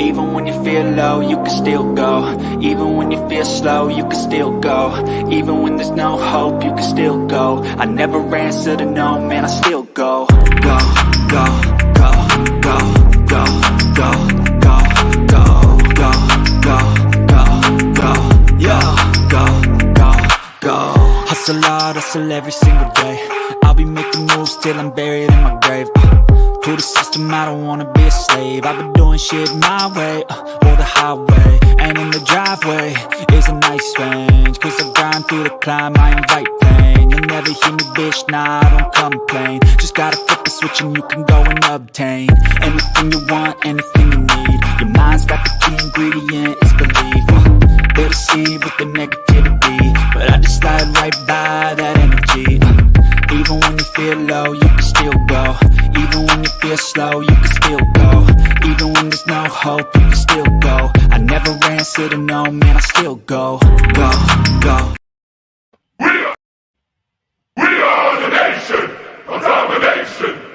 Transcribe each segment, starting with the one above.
Even when you feel low, you can still go. Even when you feel slow, you can still go. Even when there's no hope, you can still go. I never answer to no, man, I still go. Go, go, go, go, go, go, go, go, go, go, go, go, go, go, go. Hustle hard, hustle every single day. I'll be making moves till I'm buried in my grave. To the system, I don't wanna be a slave. I've been doing shit my way, or the highway. And in the driveway is a nice range. Cause I grind through the climb, I invite pain. You'll never hear me, bitch, nah, I don't complain. Just gotta flip the switch and you can go and obtain anything you want, anything you need. Your mind's got the key ingredient, it's belief. They deceive with the negativity, but I just slide right by that energy. Even when you feel low, you can still go. Even when you feel slow, you can still go. Even when there's no hope, you can still go. I never answer to no, man, I still go. Go, go. We are the nation of domination.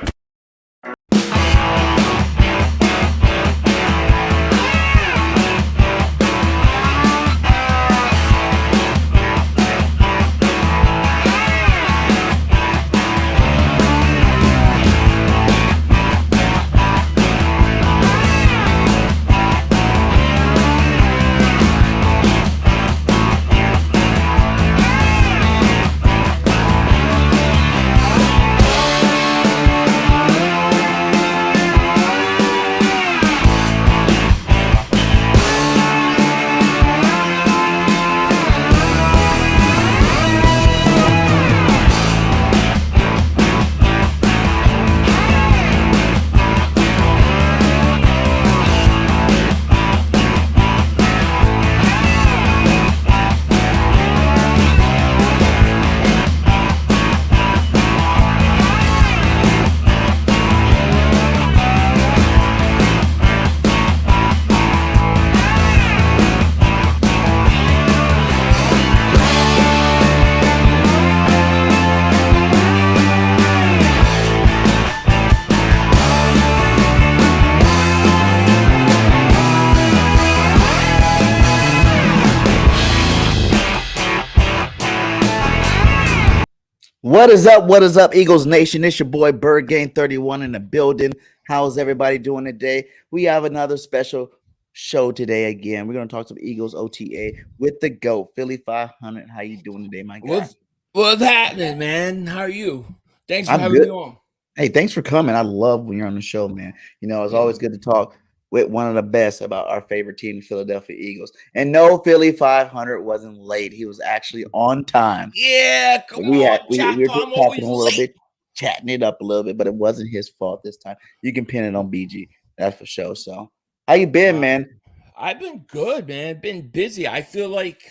What is up? What is up, Eagles Nation? It's your boy Bird Game 31 in the building. How's everybody doing today? We have another special show today again. We're going to talk some Eagles OTA with the GOAT, Philly 500. How you doing today, my guy? What's happening, man? How are you? Thanks for I'm having good. me on. Hey, thanks for coming. I love when you're on the show, man. You know, it's always good to talk with one of the best about our favorite team, the Philadelphia Eagles. And no, Philly 500 wasn't late. He was actually on time. Yeah, come We on, were Chopper. just I'm talking always a little late. bit, chatting it up a little bit, but it wasn't his fault this time. You can pin it on BG, that's for sure. So, how you been, man? I've been good, man. Been busy. I feel like,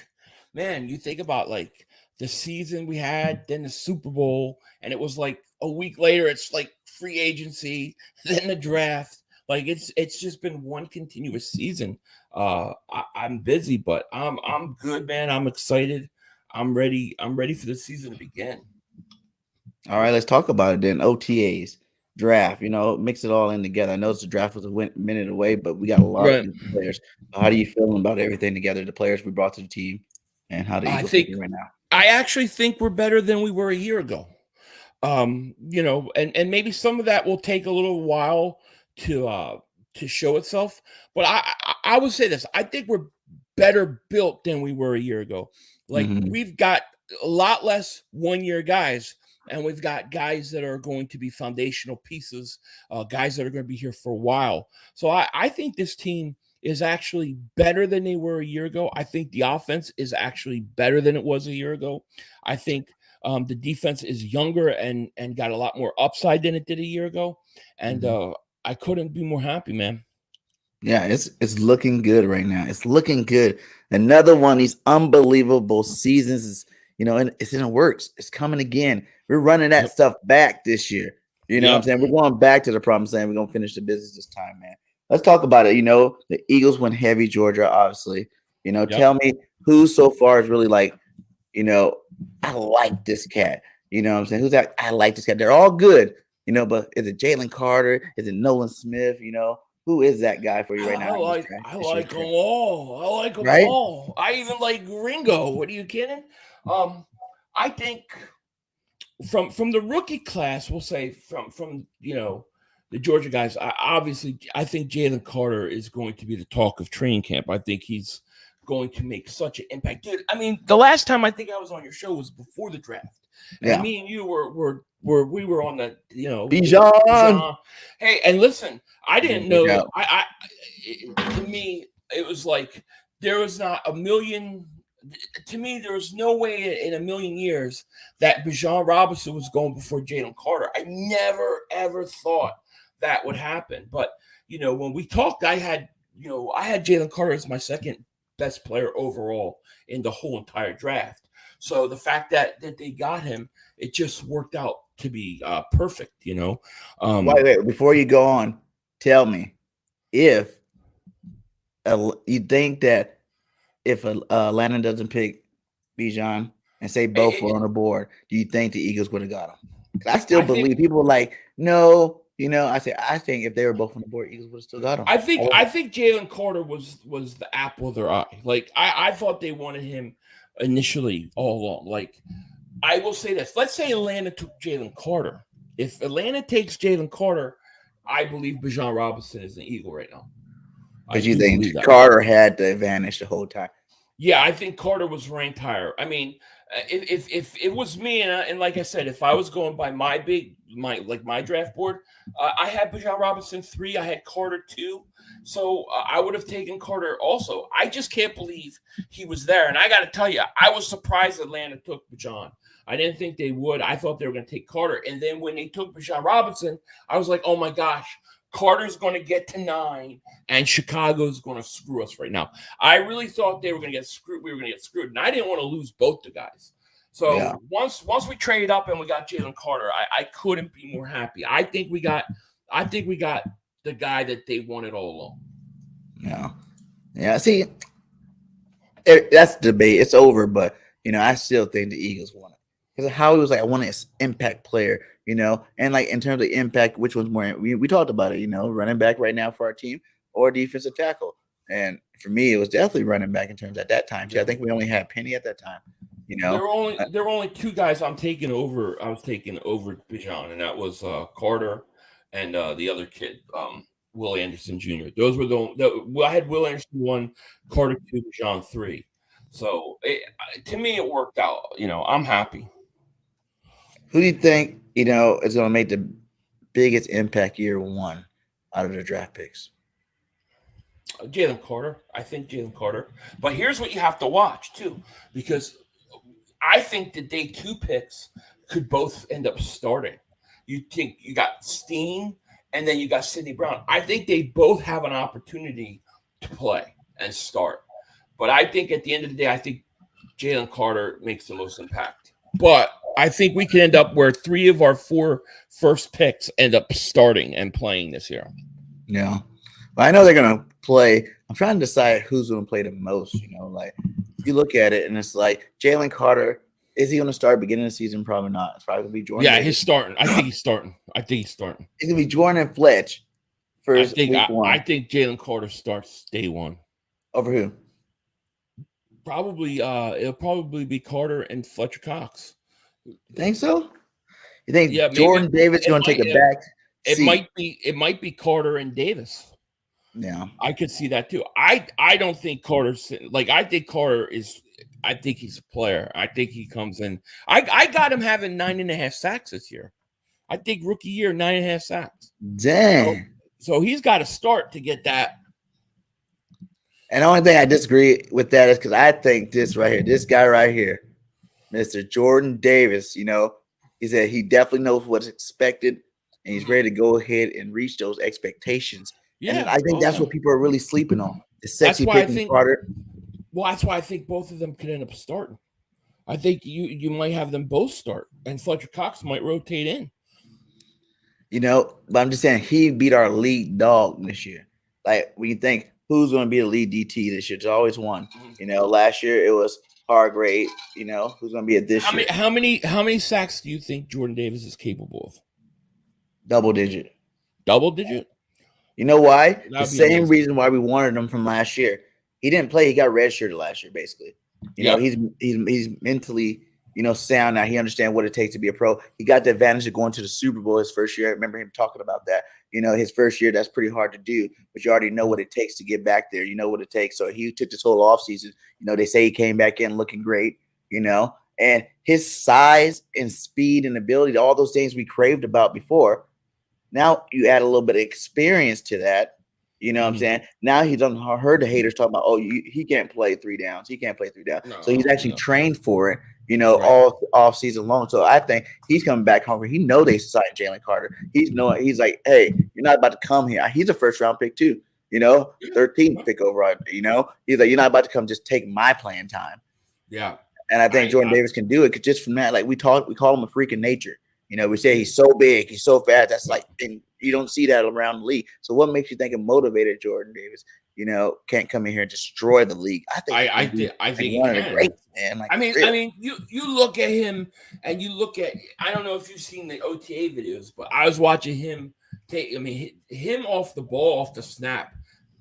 man, you think about like the season we had, then the Super Bowl, and it was like a week later, it's like free agency, then the draft. Like it's just been one continuous season. I'm busy, but I'm good, man. I'm excited. I'm ready. I'm ready for the season to begin. All right, let's talk about it then. OTAs, draft, mix it all in together. I know the draft was a minute away, but we got a lot of Right. new players. How do you feel about everything together, the players we brought to the team, and how the I Eagles think looking right now? I actually think we're better than we were a year ago. And maybe some of that will take a little while to show itself. But I would say this: I think we're better built than we were a year ago. Like we've got a lot less 1-year guys, and we've got guys that are going to be foundational pieces, guys that are going to be here for a while. So I think this team is actually better than they were a year ago. I think the offense is actually better than it was a year ago. I think the defense is younger and got a lot more upside than it did a year ago. And I couldn't be more happy, man. Yeah, it's looking good right now. It's looking good. Another one of these unbelievable seasons is, and it's in the works. It's coming again. We're running that stuff back this year. You know what I'm saying? We're going back to the promised land. We're going to finish the business this time, man. Let's talk about it. The Eagles went heavy Georgia, obviously. Tell me who so far is really like, I like this cat. You know what I'm saying? Who's that? I like this cat. They're all good, but is it Jalen Carter? Is it Nolan Smith? Who is that guy for you right now in this draft? I This year's like them draft? all. I like them Right? all. I even like Ringo. What are you kidding? I think from the rookie class, we'll say from the Georgia guys. I think Jalen Carter is going to be the talk of training camp. I think he's going to make such an impact, dude. I mean, the last time I think I was on your show was before the draft, and Yeah. me and you were on the Bijan. Hey, and listen, I didn't know. Breakout. To me, it was like there was not a million. To me, there was no way in a million years that Bijan Robinson was going before Jalen Carter. I never ever thought that would happen. But when we talked, I had Jalen Carter as my second best player overall in the whole entire draft. So the fact that they got him, it just worked out to be perfect. Wait, before you go on, tell me if you think that if Atlanta doesn't pick Bijan and say both were on the board, do you think the Eagles would have got him? I still believe people are like, no, I think if they were both on the board, Eagles would have still got him. I think Jalen Carter was the apple of their eye. Like I thought they wanted him initially all along. Like I will say this. Let's say Atlanta took Jalen Carter. If Atlanta takes Jalen Carter, I believe Bijan Robinson is an Eagle right now. But you think Carter had the advantage the whole time? Yeah, I think Carter was ranked higher. I mean, if it was me, and like I said, if I was going by my draft board, I had Bijan Robinson 3, I had Carter 2, so I would have taken Carter also. I just can't believe he was there, and I got to tell you, I was surprised Atlanta took Bijan. I didn't think they would. I thought they were going to take Carter, and then when they took Bijan Robinson, I was like, oh my gosh. Carter's going to get to 9, and Chicago's going to screw us right now. I really thought they were going to get screwed. We were going to get screwed, and I didn't want to lose both the guys. So once we traded up and we got Jalen Carter, I couldn't be more happy. I think we got the guy that they wanted all along. Yeah. See, that's the debate. It's over, but I still think the Eagles won it because how he was like, I want an impact player. And like in terms of impact, which one's more? We talked about it, running back right now for our team or defensive tackle. And for me, it was definitely running back in terms at that time. I think we only had Penny at that time. There were only 2 guys I'm taking over. I was taking over Bijan, and that was Carter and the other kid, Will Anderson Jr. Those were I had Will Anderson 1, Carter 2, Bijan 3. So to me, it worked out. I'm happy. Who do you think, is going to make the biggest impact year 1 out of the draft picks? Jalen Carter. I think Jalen Carter. But here's what you have to watch, too, because I think the day 2 picks could both end up starting. You think you got Steen and then you got Sidney Brown. I think they both have an opportunity to play and start. But I think at the end of the day, I think Jalen Carter makes the most impact. But I think we can end up where 3 of our 4 first picks end up starting and playing this year. Yeah. Well, I know they're going to play. I'm trying to decide who's going to play the most. Like you look at it and it's like Jalen Carter. Is he going to start beginning of the season? Probably not. It's probably going to be Jordan. Yeah, he's starting. I think he's starting. It's going to be Jordan and Fletch first week 1. I think Jalen Carter starts day 1. Over who? It'll probably be Carter and Fletcher Cox. You think so? You think Jordan Davis is going to take a back seat? It might be Carter and Davis. Yeah. I could see that too. I don't think Carter's like I think Carter is I think he's a player. I think he comes in. I got him having 9.5 sacks this year. I think rookie year 9.5 sacks. Dang. So he's got to start to get that. And the only thing I disagree with that is because I think this guy right here, Mr. Jordan Davis, he said he definitely knows what's expected and he's ready to go ahead and reach those expectations. Yeah, and I think that's what people are really sleeping on. The sexy picking Carter. Well, that's why I think both of them could end up starting. I think you might have them both start, and Fletcher Cox might rotate in. But I'm just saying he beat our lead dog this year. Like when you think who's going to be the lead DT this year, there's always one. Last year it was Hargrave. Who's going to be at this year? How many sacks do you think Jordan Davis is capable of? Double digit. Double digit? You know why? That The would be same amazing. reason why we wanted him from last year. He didn't play. He got redshirted last year, basically. You know, Yep. he's mentally, sound now. He understands what it takes to be a pro. He got the advantage of going to the Super Bowl his first year. I remember him talking about that. His first year, that's pretty hard to do, but you already know what it takes to get back there. You know what it takes. So he took this whole offseason. They say he came back in looking great, and his size and speed and ability, all those things we craved about before. Now you add a little bit of experience to that. You know what I'm saying? Now he's heard the haters talking about, oh, he can't play 3 downs. He can't play 3 downs. So he's actually trained for it, all off season long. So I think he's coming back hungry. He know they signed Jalen Carter. He's like, hey, you're not about to come here. He's a first round pick too. 13th pick overall. He's like, you're not about to come just take my playing time. Yeah. And I think Jordan Davis can do it just from that. Like we call him a freak of nature. We say he's so big, he's so fast. That's like, and you don't see that around the league. So what makes you think a motivated Jordan Davis, can't come in here and destroy the league? I think one of the greats, man. Like, I mean, you look at him and you look at. I don't know if you've seen the OTA videos, but I was watching him take. I mean, him off the ball, off the snap,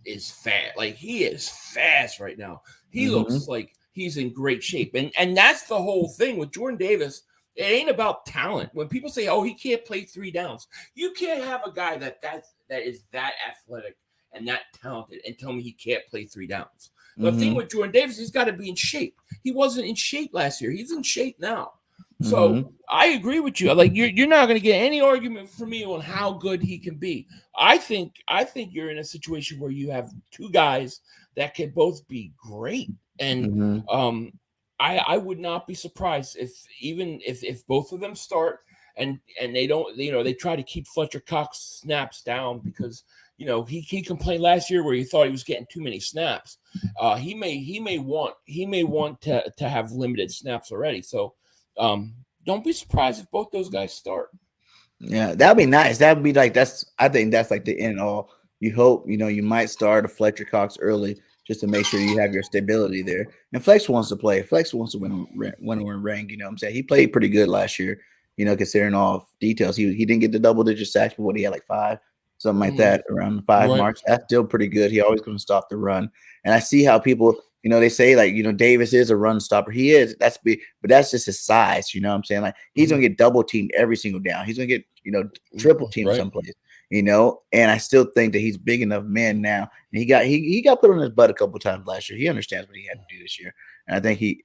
is fast. Like he is fast right now. He looks like he's in great shape, and that's the whole thing with Jordan Davis. It ain't about talent. When people say, "Oh, he can't play 3 downs," you can't have a guy that is that athletic and that talented and tell me he can't play 3 downs. The thing with Jordan Davis, he's got to be in shape. He wasn't in shape last year. He's in shape now. So I agree with you. Like you're not going to get any argument from me on how good he can be. I think you're in a situation where you have 2 guys that can both be great, and I would not be surprised if both of them start and they don't, they try to keep Fletcher Cox snaps down because he complained last year where he thought he was getting too many snaps. He may want to have limited snaps already. So don't be surprised if both those guys start. Yeah, that'd be nice. That'd be like I think that's like the end all. You hope you might start a Fletcher Cox early, just to make sure you have your stability there. And Flex wants to play. Flex wants to win rank. You know what I'm saying? He played pretty good last year, considering all details. He didn't get the double-digit sacks, but he had like 5, something like that, around the 5 marks. That's still pretty good. He always going to stop the run. And I see how people, they say like, Davis is a run stopper. He is. That's big, but that's just his size. You know what I'm saying? Like he's going to get double teamed every single down. He's going to get, triple teamed someplace. And I still think that he's big enough man now. And he got put on his butt a couple times last year. He understands what he had to do this year. And I think he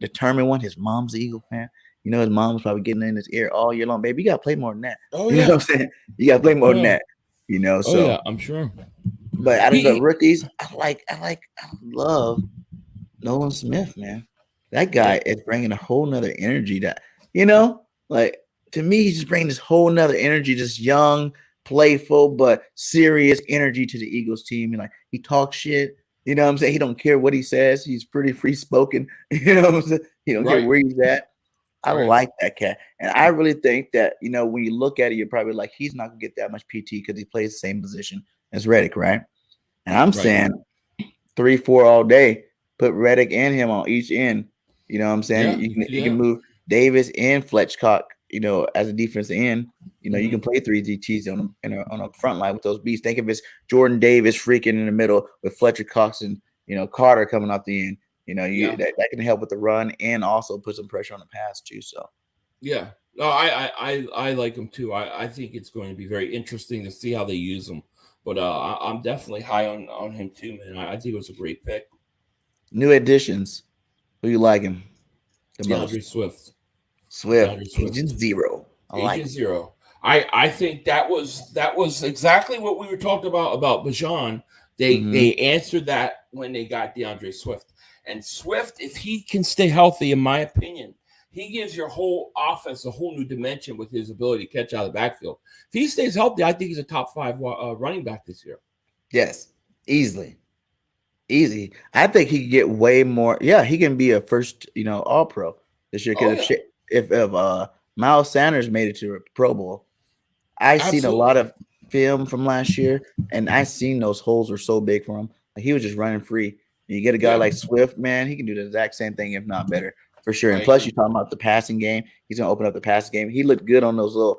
determined one. His mom's an Eagle fan. His mom's probably getting in his ear all year long. Baby, you got to play more than that. Oh, you know what I'm saying? You got to play more than that. So yeah, I'm sure. But out of the rookies, I love Nolan Smith, man. That guy is bringing a whole nother energy that, like to me, he's just bringing this whole nother energy, just young, playful but serious energy to the Eagles team. And like he talks shit, you know what I'm saying? He don't care what he says. He's pretty free spoken. You know what I'm saying? He don't care where he's at. I like that cat. And I really think that, when you look at it, you're probably like, he's not gonna get that much PT because he plays the same position as Reddick, right? And I'm saying 3-4 all day, put Reddick and him on each end. You know what I'm saying? You can move Davis and Fletch Cox, as a defensive end. You can play 3 DTs on a front line with those beats. Think of it's Jordan Davis freaking in the middle with Fletcher Cox and Carter coming off the end. That can help with the run and also put some pressure on the pass too. So yeah, no, I like him too. I think it's going to be very interesting to see how they use him. But I'm definitely high on him too, man. I think it was a great pick. New additions. Who you like him the most? Swift. Agent Zero. Agent Zero. I think that was exactly what we were talking about Bijan. They answered that when they got DeAndre Swift. And Swift, if he can stay healthy, in my opinion, he gives your whole offense a whole new dimension with his ability to catch out of the backfield. If he stays healthy, I think he's a top 5 running back this year. Yes, easily. Easy. I think he could get way more. Yeah, he can be a first, all pro this year. Because if Miles Sanders made it to a Pro Bowl, I seen a lot of film from last year, and I seen those holes were so big for him. Like, he was just running free. You get a guy like Swift, man, he can do the exact same thing, if not better, for sure. And plus, you're talking about the passing game. He's going to open up the passing game. He looked good on those little,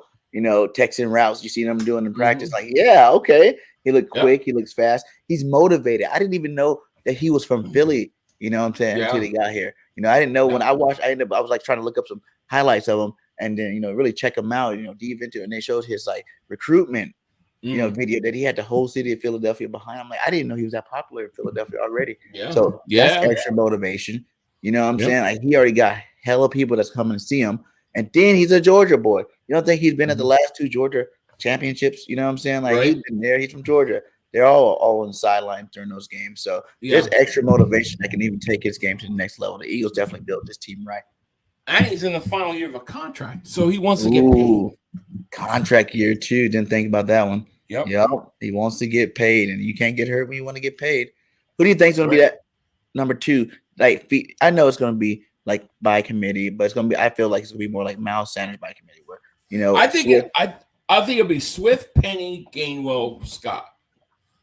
Texan routes you see them doing in practice. Like, yeah, okay. He looked quick. He looks fast. He's motivated. I didn't even know that he was from Philly. You know what I'm saying? Until he got here. I didn't know when I watched. I was like trying to look up some highlights of him, and then really check him out. Deep into it, and they showed his like recruitment. Video that he had the whole city of Philadelphia behind him. Like, I didn't know he was that popular in Philadelphia already. Yeah. So that's extra motivation. You know what I'm saying? Like, he already got hella people that's coming to see him. And then he's a Georgia boy. You don't think he's been at the last 2 Georgia championships? You know what I'm saying? Like, he's been there. He's from Georgia. They're all on the sideline during those games. So there's extra motivation that can even take his game to the next level. The Eagles definitely built this team right. And he's in the final year of a contract. So he wants to get paid. Contract year 2. Didn't think about that one. Yep. He wants to get paid, and you can't get hurt when you want to get paid. Who do you think is going to be that number 2? Like, I know it's going to be like by committee, but it's going to be. I feel like it's going to be more like Miles Sanders by committee. Where I think it'll be Swift, Penny, Gainwell, Scott.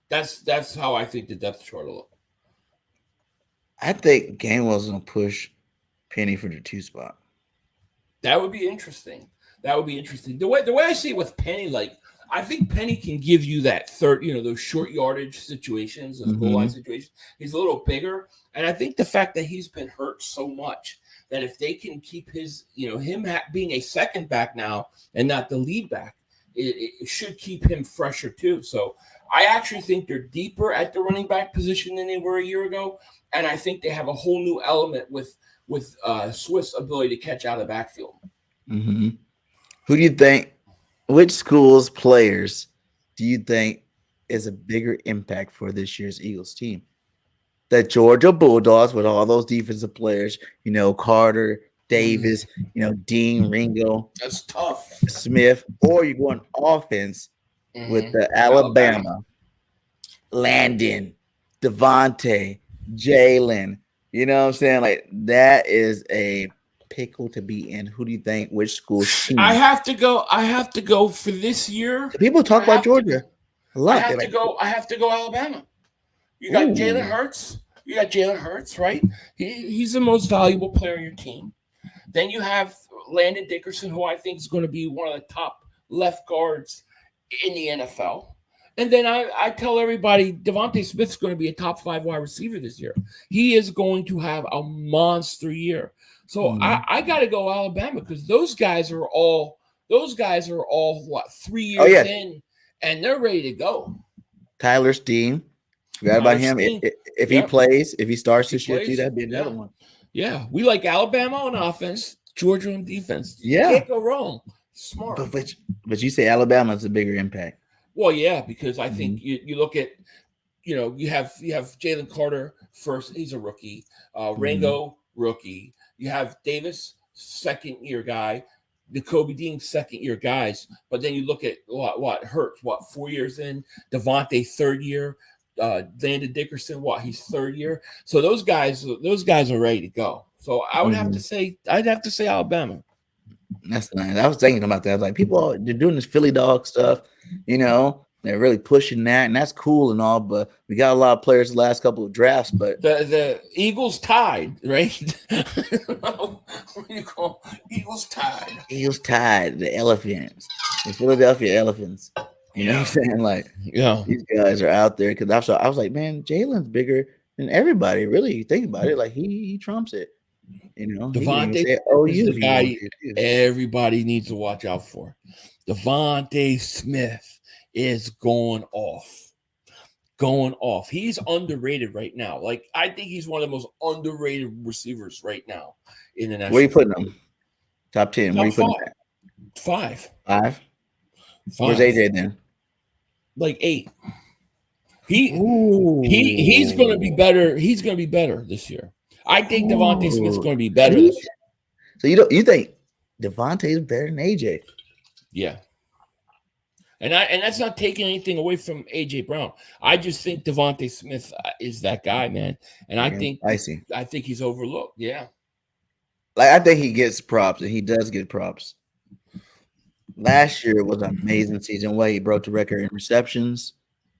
That's how I think the depth chart will look. I think Gainwell's going to push Penny for the 2 spot. That would be interesting. The way I see it with Penny, like, I think Penny can give you that third, those short yardage situations, those goal line situations. He's a little bigger. And I think the fact that he's been hurt so much that if they can keep his, him being a second back now and not the lead back, it should keep him fresher too. So I actually think they're deeper at the running back position than they were a year ago. And I think they have a whole new element with Swift's ability to catch out of the backfield. Mm-hmm. Who do you think? Which school's players do you think is a bigger impact for this year's Eagles team? The Georgia Bulldogs with all those defensive players, Carter, Davis, Dean, Ringo. That's tough. Smith, or you go on offense with the Alabama, Landon, Devontae, Jalen. You know what I'm saying? Like, that is a pickle to be in. Who do you think? Which school? I have to go for this year. People talk about Georgia a lot. I have to go Alabama. You got Jalen Hurts. Right? He's the most valuable player on your team. Then you have Landon Dickerson, who I think is going to be one of the top left guards in the NFL. And then I tell everybody Devontae Smith's going to be a top 5 wide receiver this year. He is going to have a monster year. So I got to go Alabama because those guys are all 3 years in, and they're ready to go. Tyler Steen, forgot about him. If he plays, if he starts this year, that'd be another one. Yeah, we like Alabama on offense, Georgia on defense. Yeah, can't go wrong. Smart. But you say Alabama's a bigger impact. Well, yeah, because I think you look at, you have Jalen Carter first. He's a rookie. Ringo, rookie. You have Davis, second-year guy. Jacoby Dean, second-year guys. But then you look at what Hurts, 4 years in. Devontae, third year. Landon Dickerson, he's third year. So those guys are ready to go. So I would have to say, Alabama. That's nice. I was thinking about that. I was like, they're doing this Philly dog stuff, they're really pushing that, and that's cool and all, but we got a lot of players the last couple of drafts, but the Eagles tied, right? What do you call Eagles tied? Eagles tied, the Elephants, the Philadelphia Elephants. You know what I'm saying? Like, these guys are out there because I was like, man, Jalen's bigger than everybody. Really, you think about it, like he trumps it. Devontae is the guy everybody needs to watch out for. Devontae Smith is going off. He's underrated right now. Like, I think he's one of the most underrated receivers right now in the national. Where are you putting him? Top 10. Where are you putting him? 5. 5. Where's AJ then? Like 8. He's going to be better. He's going to be better this year. I think Devontae Smith's going to be better this year. So you think Devontae is better than AJ? Yeah. And that's not taking anything away from AJ Brown. I just think Devontae Smith is that guy, man. And I think he's overlooked. Yeah. Like, I think he gets props, and he does get props. Last year was an amazing season. He broke the record in receptions.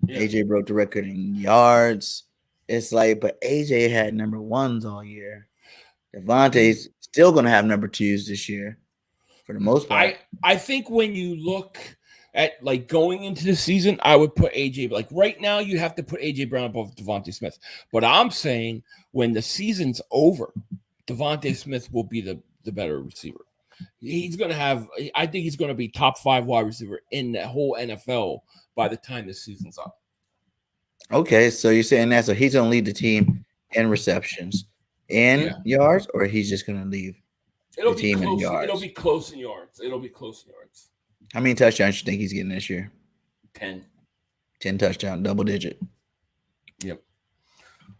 Yeah. AJ broke the record in yards. It's like, but AJ had number 1s all year. Devontae's still going to have number 2s this year for the most part. I think when you look at like going into the season, I would put AJ. Like right now, you have to put AJ Brown above Devontae Smith. But I'm saying when the season's over, Devontae Smith will be the better receiver. He's going to have. I think he's going to be top 5 wide receiver in the whole NFL by the time the season's up. Okay, so you're saying that so he's going to lead the team in receptions and yards, or he's just going to leave the team in yards? It'll be close in yards. It'll be close in yards. How many touchdowns do you think he's getting this year? 10. 10 touchdowns, double digit. Yep.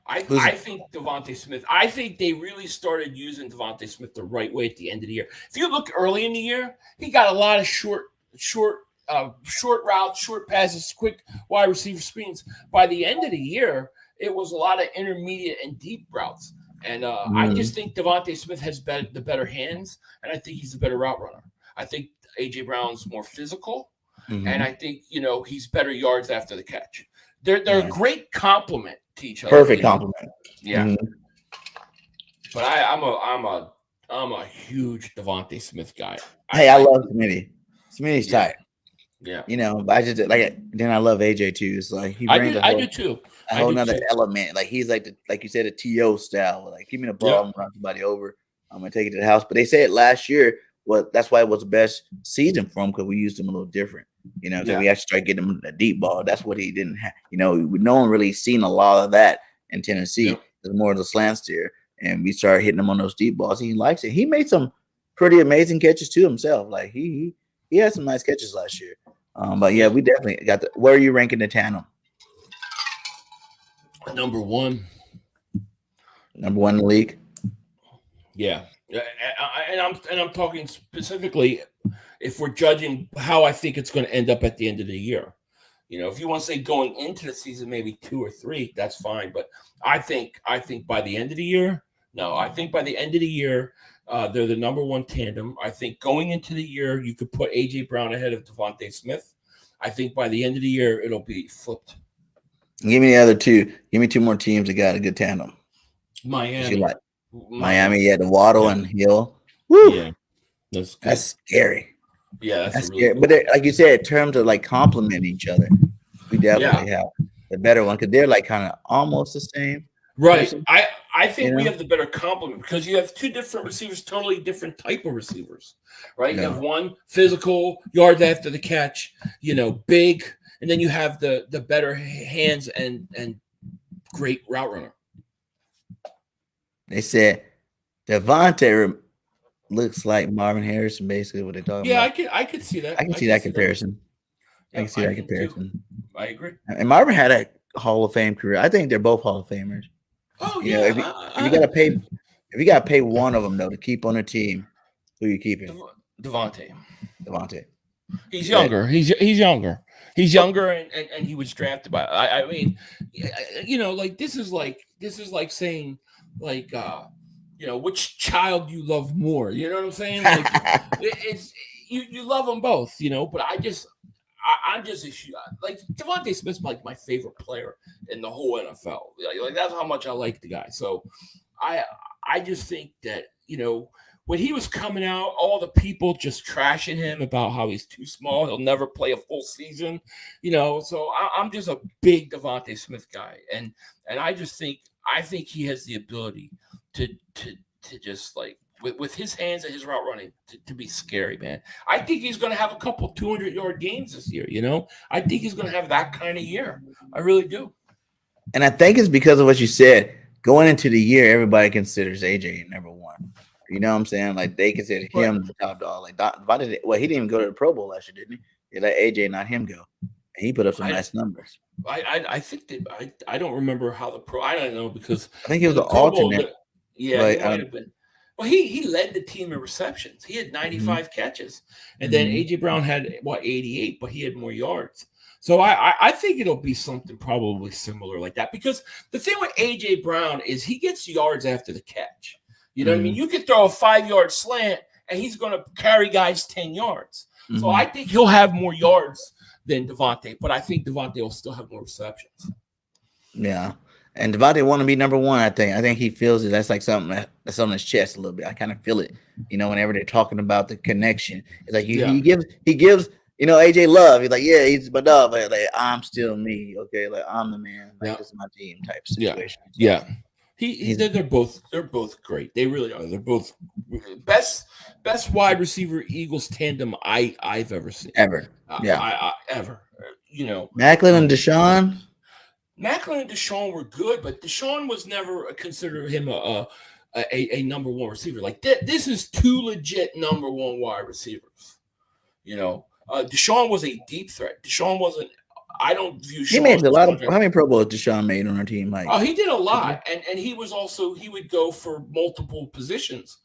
I think Devontae Smith, I think they really started using Devontae Smith the right way at the end of the year. If you look early in the year, he got a lot of short routes, short passes, quick wide receiver screens. By the end of the year, it was a lot of intermediate and deep routes. And I just think Devontae Smith has the better hands, and I think he's a better route runner. I think A.J. Brown's more physical, and I think, he's better yards after the catch. They're a great complement to each other. Perfect compliment. Yeah. Mm-hmm. But I'm a huge Devontae Smith guy. I love Smitty. Smitty's tight. Yeah. But I just then I love AJ too. It's like he brings I do too. A whole nother element. Like he's like you said, a TO style. Like give me the ball, I'm gonna run somebody over. I'm gonna take it to the house. But they said last year, that's why it was the best season for him, because we used him a little different. We actually started getting him a deep ball. That's what he didn't have. No one really seen a lot of that in Tennessee. It was more of the slant steer, and we started hitting him on those deep balls. He likes it. He made some pretty amazing catches too himself. Like he had some nice catches last year. But yeah, we definitely got where are you ranking the tandem? Number one in the league. Yeah. And I'm talking specifically if we're judging how I think it's going to end up at the end of the year. If you want to say going into the season, maybe 2 or 3, that's fine. But I think by the end of the year, they're the number one tandem. I think going into the year, you could put A.J. Brown ahead of Devontae Smith. I think by the end of the year, it'll be flipped. Give me the other 2. Give me 2 more teams that got a good tandem. Miami. Miami, the Waddle and Hill. Woo! Yeah, that's scary. Yeah, that's really scary. But like you said, in terms of like complementing each other, we definitely have the better one because they're like kind of almost the same. Right. Person. I think we have the better complement because you have 2 different receivers, totally different type of receivers, right? You have one physical, yards after the catch, big, and then you have the better hands and great route runner. They said Devontae looks like Marvin Harrison, basically what they're talking about. Yeah, I could see that. I can see that comparison. I can see that comparison. Too. I agree. And Marvin had a Hall of Fame career. I think they're both Hall of Famers. Oh yeah. If you gotta pay one of them though to keep on the team, who you keeping? Devontae. He's younger. He's younger. He's younger, and he was drafted by. I mean, like this is like saying like which child you love more. You know what I'm saying? Like it's you love them both. But I'm just like Devontae Smith's like my favorite player in the whole NFL. Like that's how much I like the guy. So I just think that when he was coming out, all the people just trashing him about how he's too small. He'll never play a full season, So I'm just a big Devontae Smith guy, and I think he has the ability to just like with his hands and his route running to be scary, man. I think he's going to have a couple 200-yard games this year. I think he's going to have that kind of year. I really do. And I think it's because of what you said. Going into the year, everybody considers AJ number one. You know what I'm saying? Like they consider him the top dog. Like he didn't even go to the Pro Bowl last year, didn't he? They let AJ, not him, go. And he put up some nice numbers. I think that I don't remember how I don't know because I think he was the alternate. Bowl, he might have been. Well, he led the team in receptions. He had 95 catches, and then AJ Brown had 88, but he had more yards. So I think it'll be something probably similar like that because the thing with AJ Brown is he gets yards after the catch. You know what I mean? You could throw a 5-yard slant and he's going to carry guys 10 yards. So I think he'll have more yards than Devontae, but I think Devontae will still have more receptions. Yeah. And Devontae want to be number one, I think. I think he feels it. That's like something that's on his chest a little bit. I kind of feel it, whenever they're talking about the connection. It's like he gives AJ Love. He's like, yeah, he's my dog, but like I'm still me. Okay, like I'm the man. Like Yeah. this is my team type Yeah, situation. So, yeah. They're both great. They really are. They're both best wide receiver Eagles tandem I've ever seen. ever. Yeah. I ever. Macklin and Deshaun. Macklin and Deshaun were good, but Deshaun was never considered him a number one receiver. Like this is two legit number one wide receivers. Deshaun was a deep threat. Deshaun wasn't. I don't view. He made a lot of. How many Pro Bowls Deshaun made on our team? Like, oh, he did a lot, and he was also he would go for multiple positions,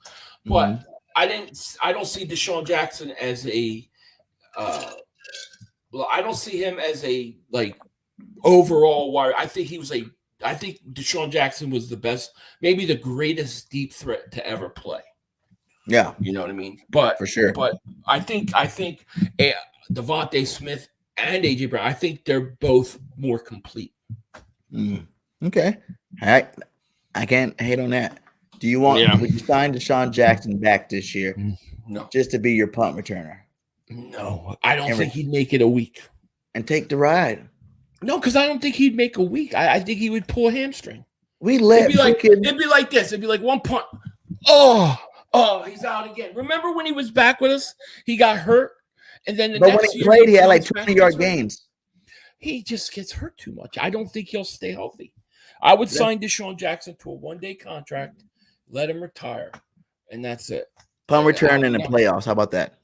but I don't see Deshaun Jackson as a. I don't see him as a overall wide. I think Deshaun Jackson was the best, maybe the greatest deep threat to ever play. Yeah, you know what I mean. But for sure. But I think Devontae Smith and AJ Brown, I think they're both more complete. Okay, I can't hate on that. Do you want? Would you sign Deshaun Jackson back this year? No, just to be your punt returner. No, I don't think he'd make it a week and take the ride. No, because I don't think he'd make a week. I think he would pull a hamstring. It'd be like this. It'd be like one punt. Oh, he's out again. Remember when he was back with us? He got hurt, and then when he played, he had like 20-yard gains. He just gets hurt too much. I don't think he'll stay healthy. I would sign Deshaun Jackson to a one-day contract, let him retire, and that's it. Punt return in the playoffs. How about that?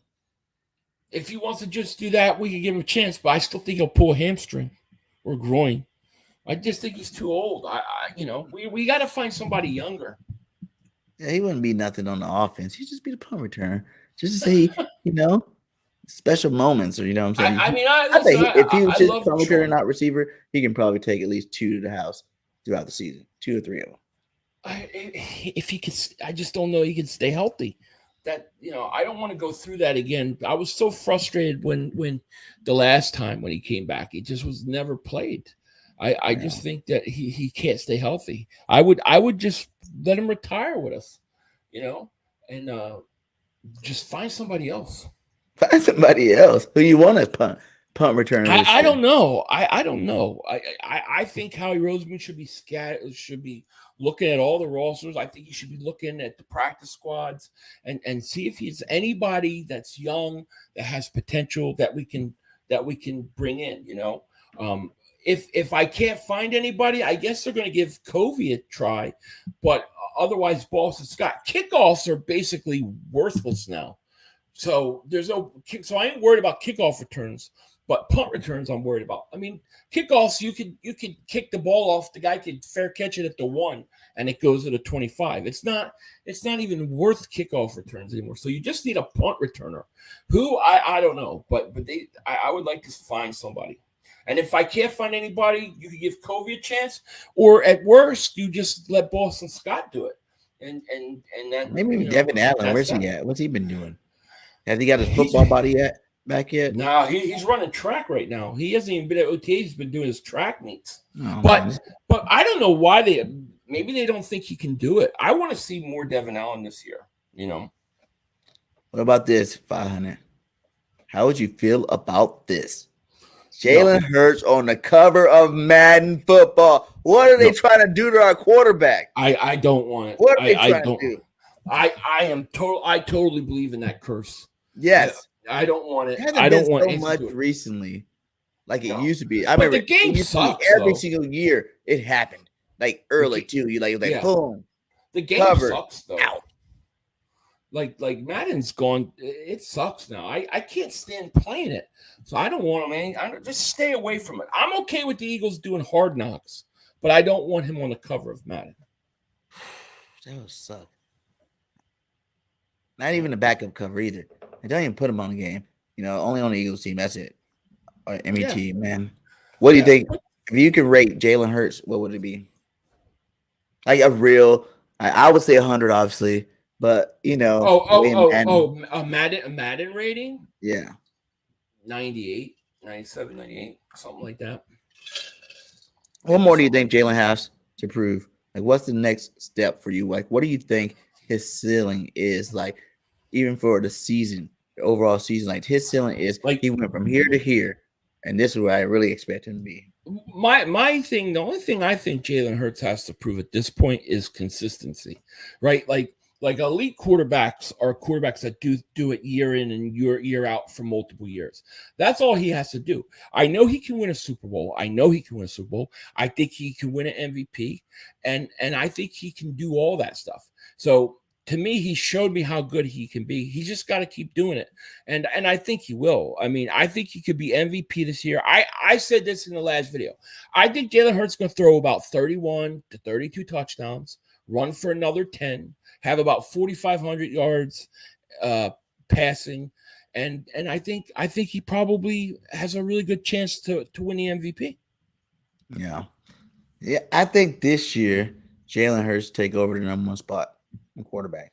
If he wants to just do that, we could give him a chance, but I still think he'll pull a hamstring or groin. I just think he's too old. We got to find somebody younger. Yeah, he wouldn't be nothing on the offense. He'd just be the punt returner. Just to say, special moments, or what I'm saying. I think if he was just punt returner, not receiver, he can probably take at least 2 to the house throughout the season, 2 or 3 of them. If he could, I just don't know he can stay healthy. That I don't want to go through that again. I was so frustrated when the last time when he came back, he just was never played. I just think that he can't stay healthy. I would just let him retire with us, and just find somebody else. Find somebody else who you want as punt returner. I don't know. I don't know. I think Howie Roseman should be looking at all the rosters. I think he should be looking at the practice squads and see if he's anybody that's young, that has potential that we can bring in. If I can't find anybody, I guess they're going to give Covey a try, but otherwise, Boston Scott kickoffs are basically worthless now. So so I ain't worried about kickoff returns. But punt returns, I'm worried about. Kickoffs, you could kick the ball off. The guy could fair catch it at the 1, and it goes to the 25. It's not even worth kickoff returns anymore. So you just need a punt returner. Who I don't know, but I would like to find somebody. And if I can't find anybody, you could give Covey a chance, or at worst, you just let Boston Scott do it. And that maybe Devin Allen. Where's he at? What's he been doing? Has he got his football body yet? Back yet? No, he's running track right now. He hasn't even been at OTA. He's been doing his track meets. Oh, but I don't know why maybe they don't think he can do it. I want to see more Devin Allen this year. What about this, 500? How would you feel about this? Jalen Hurts on the cover of Madden football. What are they trying to do to our quarterback? I don't want it. What are they trying to do? I totally believe in that curse. Yes. I don't want it. I don't want so much recently, like it used to be. I remember the game sucks every single year. It happened like early too. You boom. The game sucks though. Out. Like Madden's gone. It sucks now. I can't stand playing it, so I don't want him. I just stay away from it. I'm okay with the Eagles doing Hard Knocks, but I don't want him on the cover of Madden. That would suck. Not even the backup cover either. I don't even put him on the game. Only on the Eagles team. That's it. Or MET, man. What do you think? If you could rate Jalen Hurts, what would it be? Like a real, I would say 100, obviously, but a Madden rating? Yeah. 98, 97, 98, something like that. What more do you think Jalen has to prove? Like, what's the next step for you? Like, what do you think his ceiling is like, even for the season? the overall season. Like his ceiling is Like he went from here to here, and this is where I really expect him to be. my thing, the only thing I think Jalen Hurts has to prove at this point is consistency, right? Like elite quarterbacks are quarterbacks that do it year in and year out for multiple years. That's all he has to do. I know he can win a Super Bowl. I think he can win an MVP, and I think he can do all that stuff. So to me, he showed me how good he can be. He just got to keep doing it, and I think he will. I mean, I think he could be MVP this year. I said this in the last video. I think Jalen Hurts is going to throw about 31 to 32 touchdowns, run for another 10, have about 4,500 yards passing, and I think he probably has a really good chance to win the MVP. Yeah. I think this year Jalen Hurts take over the number one spot in quarterback.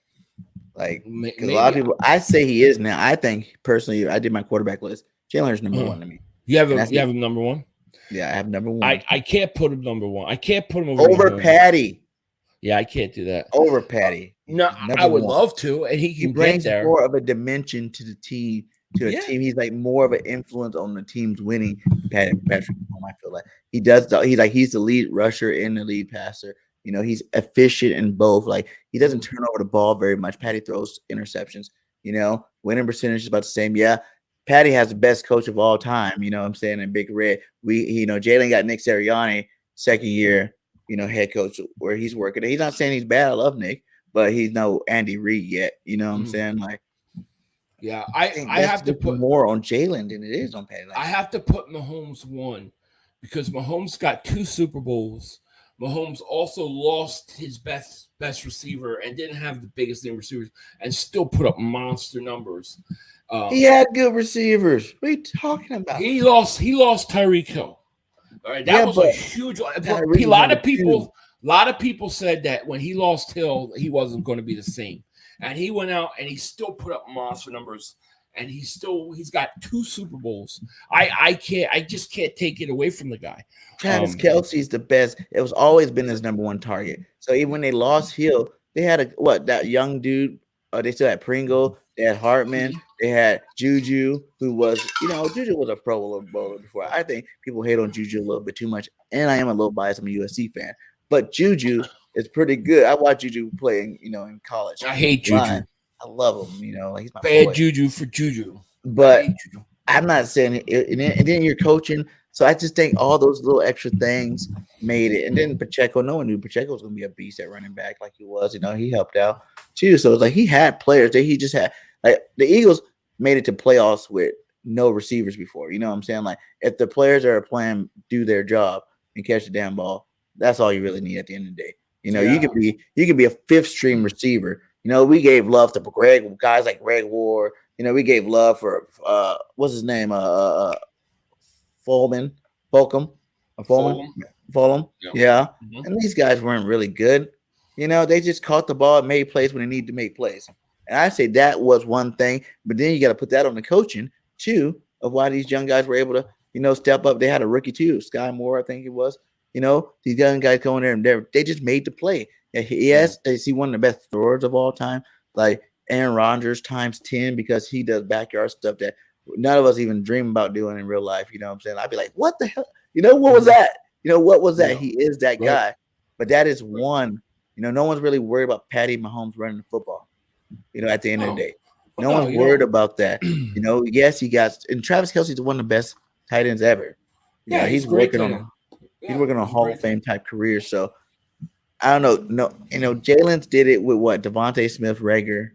Like, because a lot of people, I say he is now. I think personally, I did my quarterback list. Jalen Hurts number one to me. You have him number one. Yeah, I have number one. I can't put him number one. I can't put him over Patty. Yeah, I can't do that. Over Patty. No, I would love to, and he brings get there. More of a dimension to the team. To a team, he's like more of an influence on the team's winning. Patrick Mahomes, I feel like he does. He's the lead rusher and the lead passer. You know, he's efficient in both. Like he doesn't turn over the ball very much. Patty throws interceptions. You know, winning percentage is about the same. Yeah, Patty has the best coach of all time. You know what I'm saying? In Big Red, Jalen got Nick Sirianni second year. You know, head coach where he's working. He's not saying he's bad. I love Nick, but he's no Andy Reid yet. You know what I'm saying? Like, yeah, I have to put more on Jalen than it is on Patty. I have to put Mahomes one because Mahomes got 2 Super Bowls. Mahomes also lost his best receiver and didn't have the biggest name receivers and still put up monster numbers. He had good receivers. What are you talking about? He lost Tyreek Hill. All right, that was a huge. A lot of people said that when he lost Hill, he wasn't going to be the same. And he went out and he still put up monster numbers. And he's got 2 Super Bowls. I just can't take it away from the guy. Travis Kelce's the best. It was always been his number one target. So even when they lost Hill, they had that young dude. They still had Pringle. They had Hartman. They had Juju, who was, Juju was a Pro Bowler before. I think people hate on Juju a little bit too much. And I am a little biased. I'm a USC fan. But Juju is pretty good. I watched Juju play in college. I hate Juju. I love him, he's my bad boy. Juju for Juju. But I'm not saying it. And then you're coaching. So I just think all those little extra things made it. And then Pacheco, no one knew Pacheco was going to be a beast at running back like he was. He helped out too. So it's like he had players that he just had. Like the Eagles made it to playoffs with no receivers before. You know what I'm saying? Like if the players that are playing do their job and catch the damn ball, that's all you really need at the end of the day. You could be a 5th string receiver. We gave love to guys like Greg Ward. We gave love for what's his name? Fulham. Yeah. Mm-hmm. And these guys weren't really good. They just caught the ball and made plays when they needed to make plays. And I say that was one thing, but then you got to put that on the coaching too of why these young guys were able to, step up. They had a rookie too, Sky Moore, I think it was. These young guys going there and they just made the play. Yes, is he one of the best throwers of all time? Like Aaron Rodgers times 10 because he does backyard stuff that none of us even dream about doing in real life. You know what I'm saying? I'd be like, what the hell? What was that? What was that? Yeah. He is that guy. But that is one. No one's really worried about Patty Mahomes running the football. At the end of the day. No one's worried about that. Yes, he got – and Travis Kelce's one of the best tight ends ever. Yeah, he's working on a Hall of Fame type career. So, I don't know. No, Jalen's did it with what? Devontae Smith, Rager.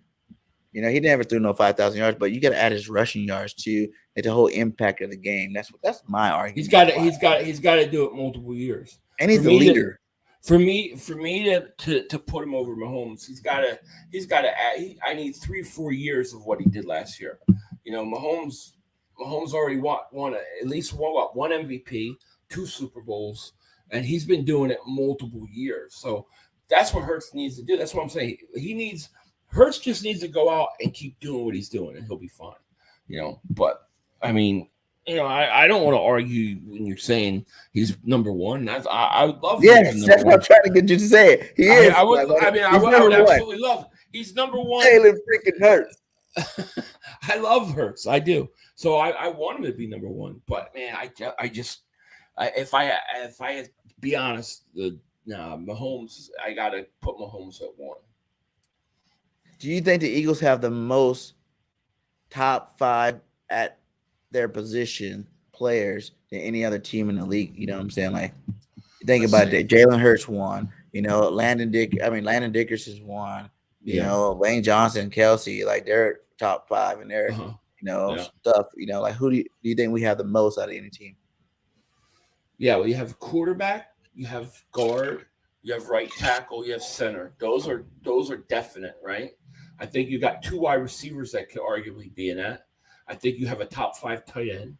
He never threw no 5,000 yards, but you got to add his rushing yards too, and the whole impact of the game. That's my argument. He's got to do it multiple years, and he's the leader. For me to put him over Mahomes, he's got to add. I need 3-4 years of what he did last year. Mahomes already won at least one MVP, 2 Super Bowls. And he's been doing it multiple years. So that's what Hurts needs to do. That's what I'm saying. Hurts just needs to go out and keep doing what he's doing, and he'll be fine. But I mean, I don't want to argue when you're saying he's number one. I would love. Yes, that's what I'm trying to get you to say. He is. I would absolutely love it. He's number one. Jalen freaking Hurts. I love Hurts. I do. So I want him to be number one. But man, if I had to be honest, Mahomes, I gotta put Mahomes at one. Do you think the Eagles have the most top 5 at their position players than any other team in the league? You know what I'm saying? Like, think about it. Jalen Hurts won. Landon Dickerson's won. Lane Johnson, Kelsey, like they're top 5 in their stuff. Like who do you think we have the most out of any team? Yeah, well, you have quarterback, you have guard, you have right tackle, you have center. Those are definite, right? I think you got 2 wide receivers that could arguably be in that. I think you have a top 5 tight end.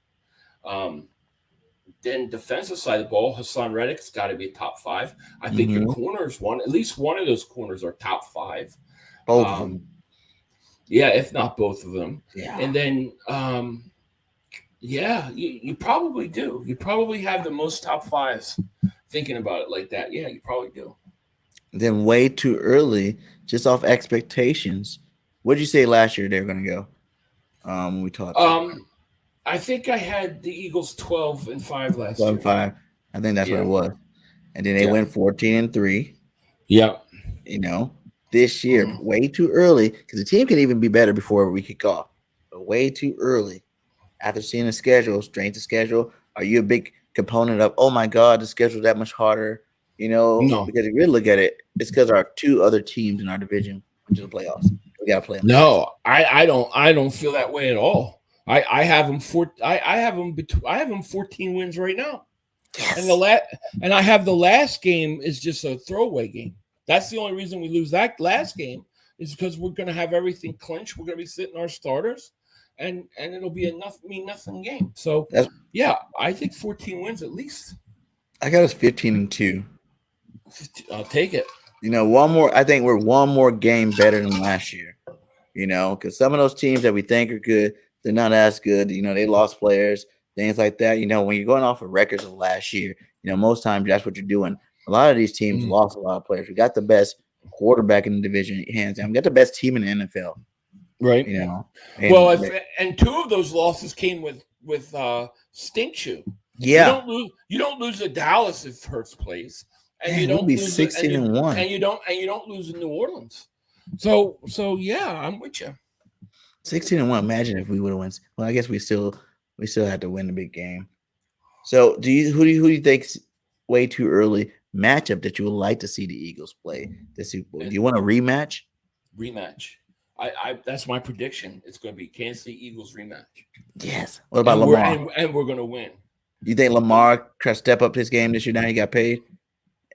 Then defensive side of the ball, Hassan Reddick's got to be a top 5. I think your corners at least one of those corners are top 5. Both of them. Yeah, if not both of them. Yeah. And then you probably do. You probably have the most top 5s. Thinking about it like that, yeah, you probably do. Then way too early, just off expectations. What did you say last year they were going to go? When we talked. I think I had the Eagles 12-5 last year. 12-5. I think that's what it was. And then they went 14-3. Yeah. This year, way too early, because the team can even be better before we kick off. But way too early. After seeing the schedule, strength of schedule, are you a big component of, oh my God, the schedule's that much harder? No. Because if you really look at it, it's because our 2 other teams in our division went to the playoffs. We got to play them. No, I don't feel that way at all. I have them 14 wins right now. Yes. And I have the last game is just a throwaway game. That's the only reason we lose that last game is because we're going to have everything clinched. We're going to be sitting our starters, and it'll be a nothing game. So I think 14 wins at least. I got us 15-2. I'll take it. One more. I think we're one more game better than last year. Because some of those teams that we think are good, they're not as good. They lost players, things like that. When you're going off of records of last year, most times that's what you're doing. A lot of these teams lost a lot of players. We got the best quarterback in the division, hands down. We got the best team in the NFL. Right. And 2 of those losses came with stink shoe. Yeah. You don't lose to Dallas if Hurts plays. And you don't be lose 16-1. And you don't lose in New Orleans. So yeah, I'm with you. 16-1. Imagine if we would have won. Well, I guess we still had to win the big game. So who do you think's way too early matchup that you would like to see the Eagles play the Super Bowl? Do you want a rematch? Rematch. I that's my prediction. It's going to be Kansas City Eagles rematch. Yes. What about Lamar? And we're going to win. You think Lamar try to step up his game this year? Now he got paid.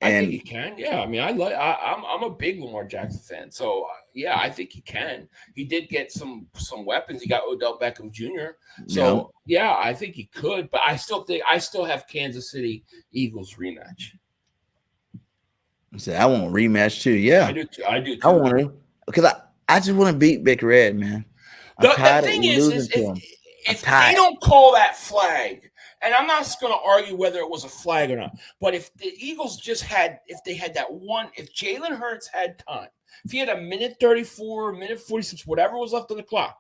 I think he can. Yeah, I mean, I'm a big Lamar Jackson fan. So yeah, I think he can. He did get some weapons. He got Odell Beckham Jr. So yeah, I think he could. But I still have Kansas City Eagles rematch. So I want a rematch too. Yeah, I do too. I want to because I just want to beat Big Red, man. The thing is if they don't call that flag. And I'm not going to argue whether it was a flag or not. But if the Eagles if Jalen Hurts had time, if he had a minute 34, minute 46, whatever was left on the clock,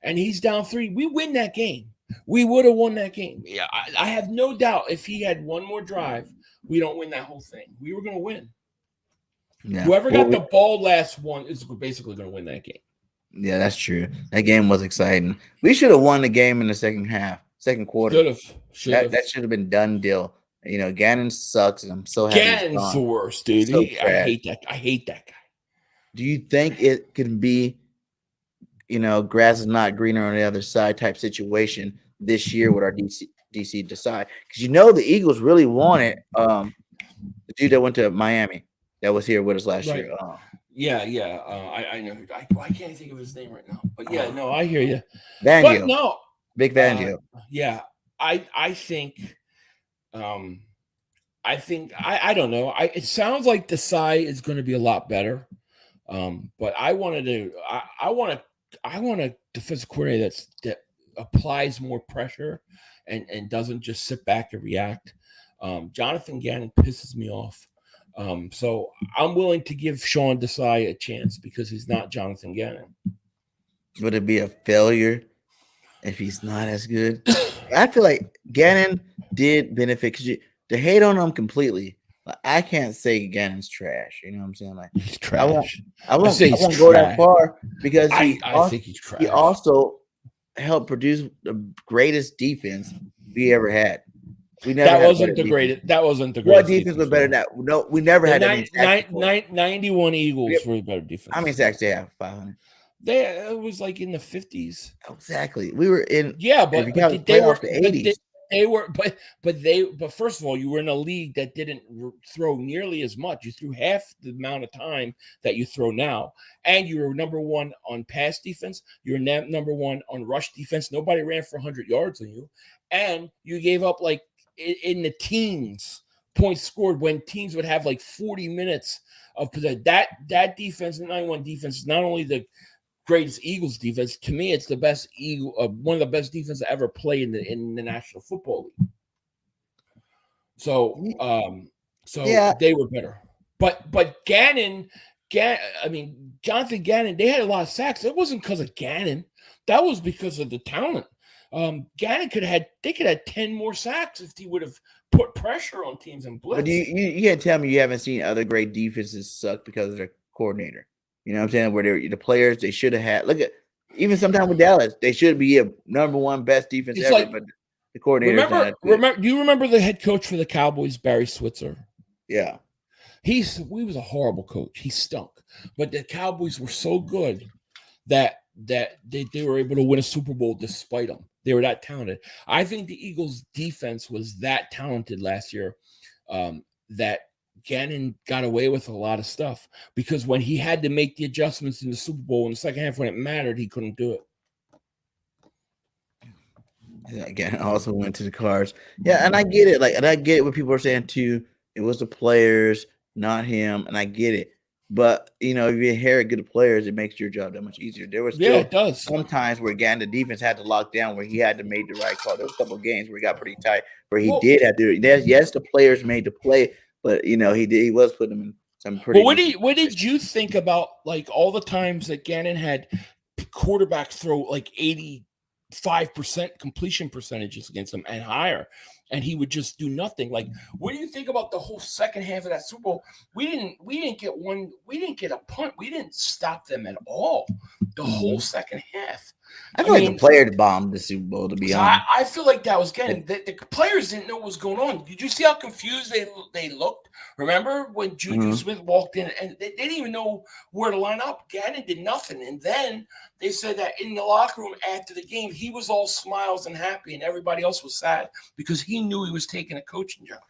and he's down 3, we win that game. We would have won that game. Yeah, I have no doubt if he had one more drive, we don't win that whole thing. We were going to win. Yeah. Whoever got the ball last one is basically going to win that game. Yeah, that's true. That game was exciting. We should have won the game in the second quarter. That should have been done deal. Gannon sucks, and I'm so happy. Gannon's the worst, dude. So I hate that guy. Do you think it could be, grass is not greener on the other side type situation this year with our DC decide? Because the Eagles really wanted the dude that went to Miami that was here with us last year. I know. I can't think of his name right now. But yeah, no, I hear you. Fangio. But no. Big Fangio. I think I don't know. It sounds like Desai is going to be a lot better. But I want a defensive coordinator that applies more pressure and doesn't just sit back and react. Jonathan Gannon pisses me off. So I'm willing to give Sean Desai a chance because he's not Jonathan Gannon. would it be a failure if he's not as good? I feel like Gannon did benefit because to hate on him completely. Like, I can't say Gannon's trash. You know what I'm saying? Like He's I won't, trash. I I won't, say I he's won't go that trash. far because I think he's he trash. also helped produce the greatest defense we ever had. We never That had a wasn't better the defense. greatest. That wasn't the What greatest defense was defense. better than that? No, we never The had that many sacks before. 91 Eagles were the better defense. How many sacks they have? 500. It was like in the 50s. Exactly. We were in. Yeah, If you but count they playoffs, were, the but 80s. they were, but first of all, you were in a league that didn't throw nearly as much. You threw half the amount of time that you throw now, and you were number one on pass defense. You're number one on rush defense. Nobody ran for 100 yards on you, and you gave up like in the teens points scored when teams would have like 40 minutes of possession. That defense, the 91 defense, is not only the greatest Eagles defense. To me, it's the best one of the best defenses to ever play in the National Football League. So, Yeah. they were better. But Gannon, Jonathan Gannon, they had a lot of sacks. It wasn't because of Gannon. That was because of the talent. Gannon could have 10 more sacks if he would have put pressure on teams and blitz. But you can't tell me you haven't seen other great defenses suck because of their coordinator. You know what I'm saying? Where the players they should have had. Look at even sometimes with Dallas, they should be a number one best defense It's ever, like, but the coordinator. Do you remember the head coach for the Cowboys, Barry Switzer? Yeah. He was a horrible coach. He stunk. But the Cowboys were so good that they were able to win a Super Bowl despite them. They were that talented. I think the Eagles' defense was that talented last year that Gannon got away with a lot of stuff because when he had to make the adjustments in the Super Bowl in the second half when it mattered, he couldn't do it. Again, also went to the Cards. Yeah, and I get it. And I get what people are saying too. It was the players, not him, and I get it. But if you inherit good players, it makes your job that much easier. There was still it does. Sometimes where the defense had to lock down, where he had to make the right call. There was a couple of games where he got pretty tight, where he did have to. Yes, the players made the play, but he was putting them in some pretty. Well, what did you think about like all the times that Gannon had quarterbacks throw like 85% completion percentages against him and higher, and he would just do nothing? Like, what do you think about the whole second half of that Super Bowl? We didn't get a punt. We didn't stop them at all. The whole second half. I feel like the players bombed the Super Bowl, to be honest. I feel like that was getting the players didn't know what was going on. Did you see how confused they looked? Remember when Juju Smith walked in and they didn't even know where to line up? Gannon did nothing. And then they said that in the locker room after the game, he was all smiles and happy and everybody else was sad because he knew he was taking a coaching job.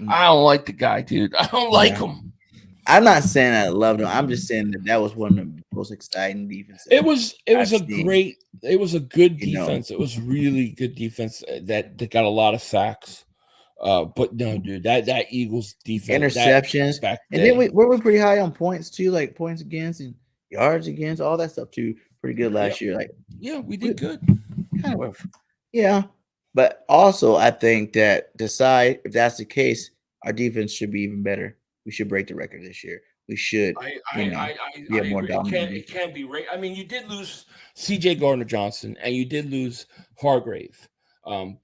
I don't like the guy, dude. I don't like him. I'm not saying I loved him. I'm just saying that was one of the most exciting defenses. It was a good defense. It was really good defense that got a lot of sacks. But no, dude, that Eagles defense, interceptions, and then we were pretty high on points too, like points against and yards against, all that stuff too. Pretty good last year. Like, we did good. Kind of, yeah. But also, I think that decide if that's the case, our defense should be even better. We should break the record this year. We should. Be more dominant. It can be right. I mean, you did lose C.J. Gardner-Johnson and you did lose Hargrave,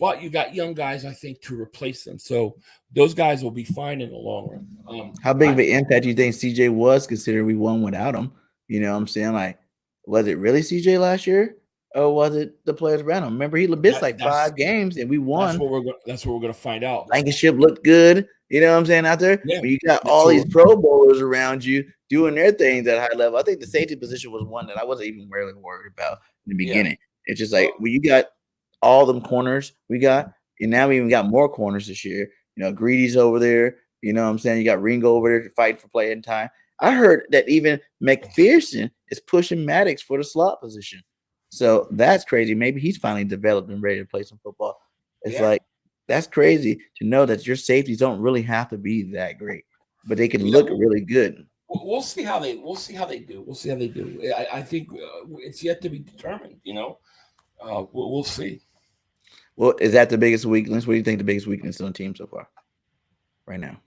but you got young guys, I think, to replace them. So those guys will be fine in the long run. How big of an impact do you think C.J. was, considering we won without him? You know what I'm saying? Like, was it really C.J. last year? Or was it the players around him? Remember, he missed like 5 games and we won. That's what we're going to find out. Blankenship looked good. You know what I'm saying out there? Yeah, but you got all these Pro Bowlers around you doing their things at a high level. I think the safety position was one that I wasn't even really worried about in the beginning. Yeah. It's just like when you got all them corners we got, and now we even got more corners this year. Greedy's over there. You know what I'm saying? You got Ringo over there to fight for playing time. I heard that even McPherson is pushing Maddox for the slot position. So that's crazy. Maybe he's finally developed and ready to play some football. It's like, that's crazy to know that your safeties don't really have to be that great, but they can look really good. We'll see how they do. I think it's yet to be determined. We'll see. Well, is that the biggest weakness? What do you think the biggest weakness on the team so far, right now?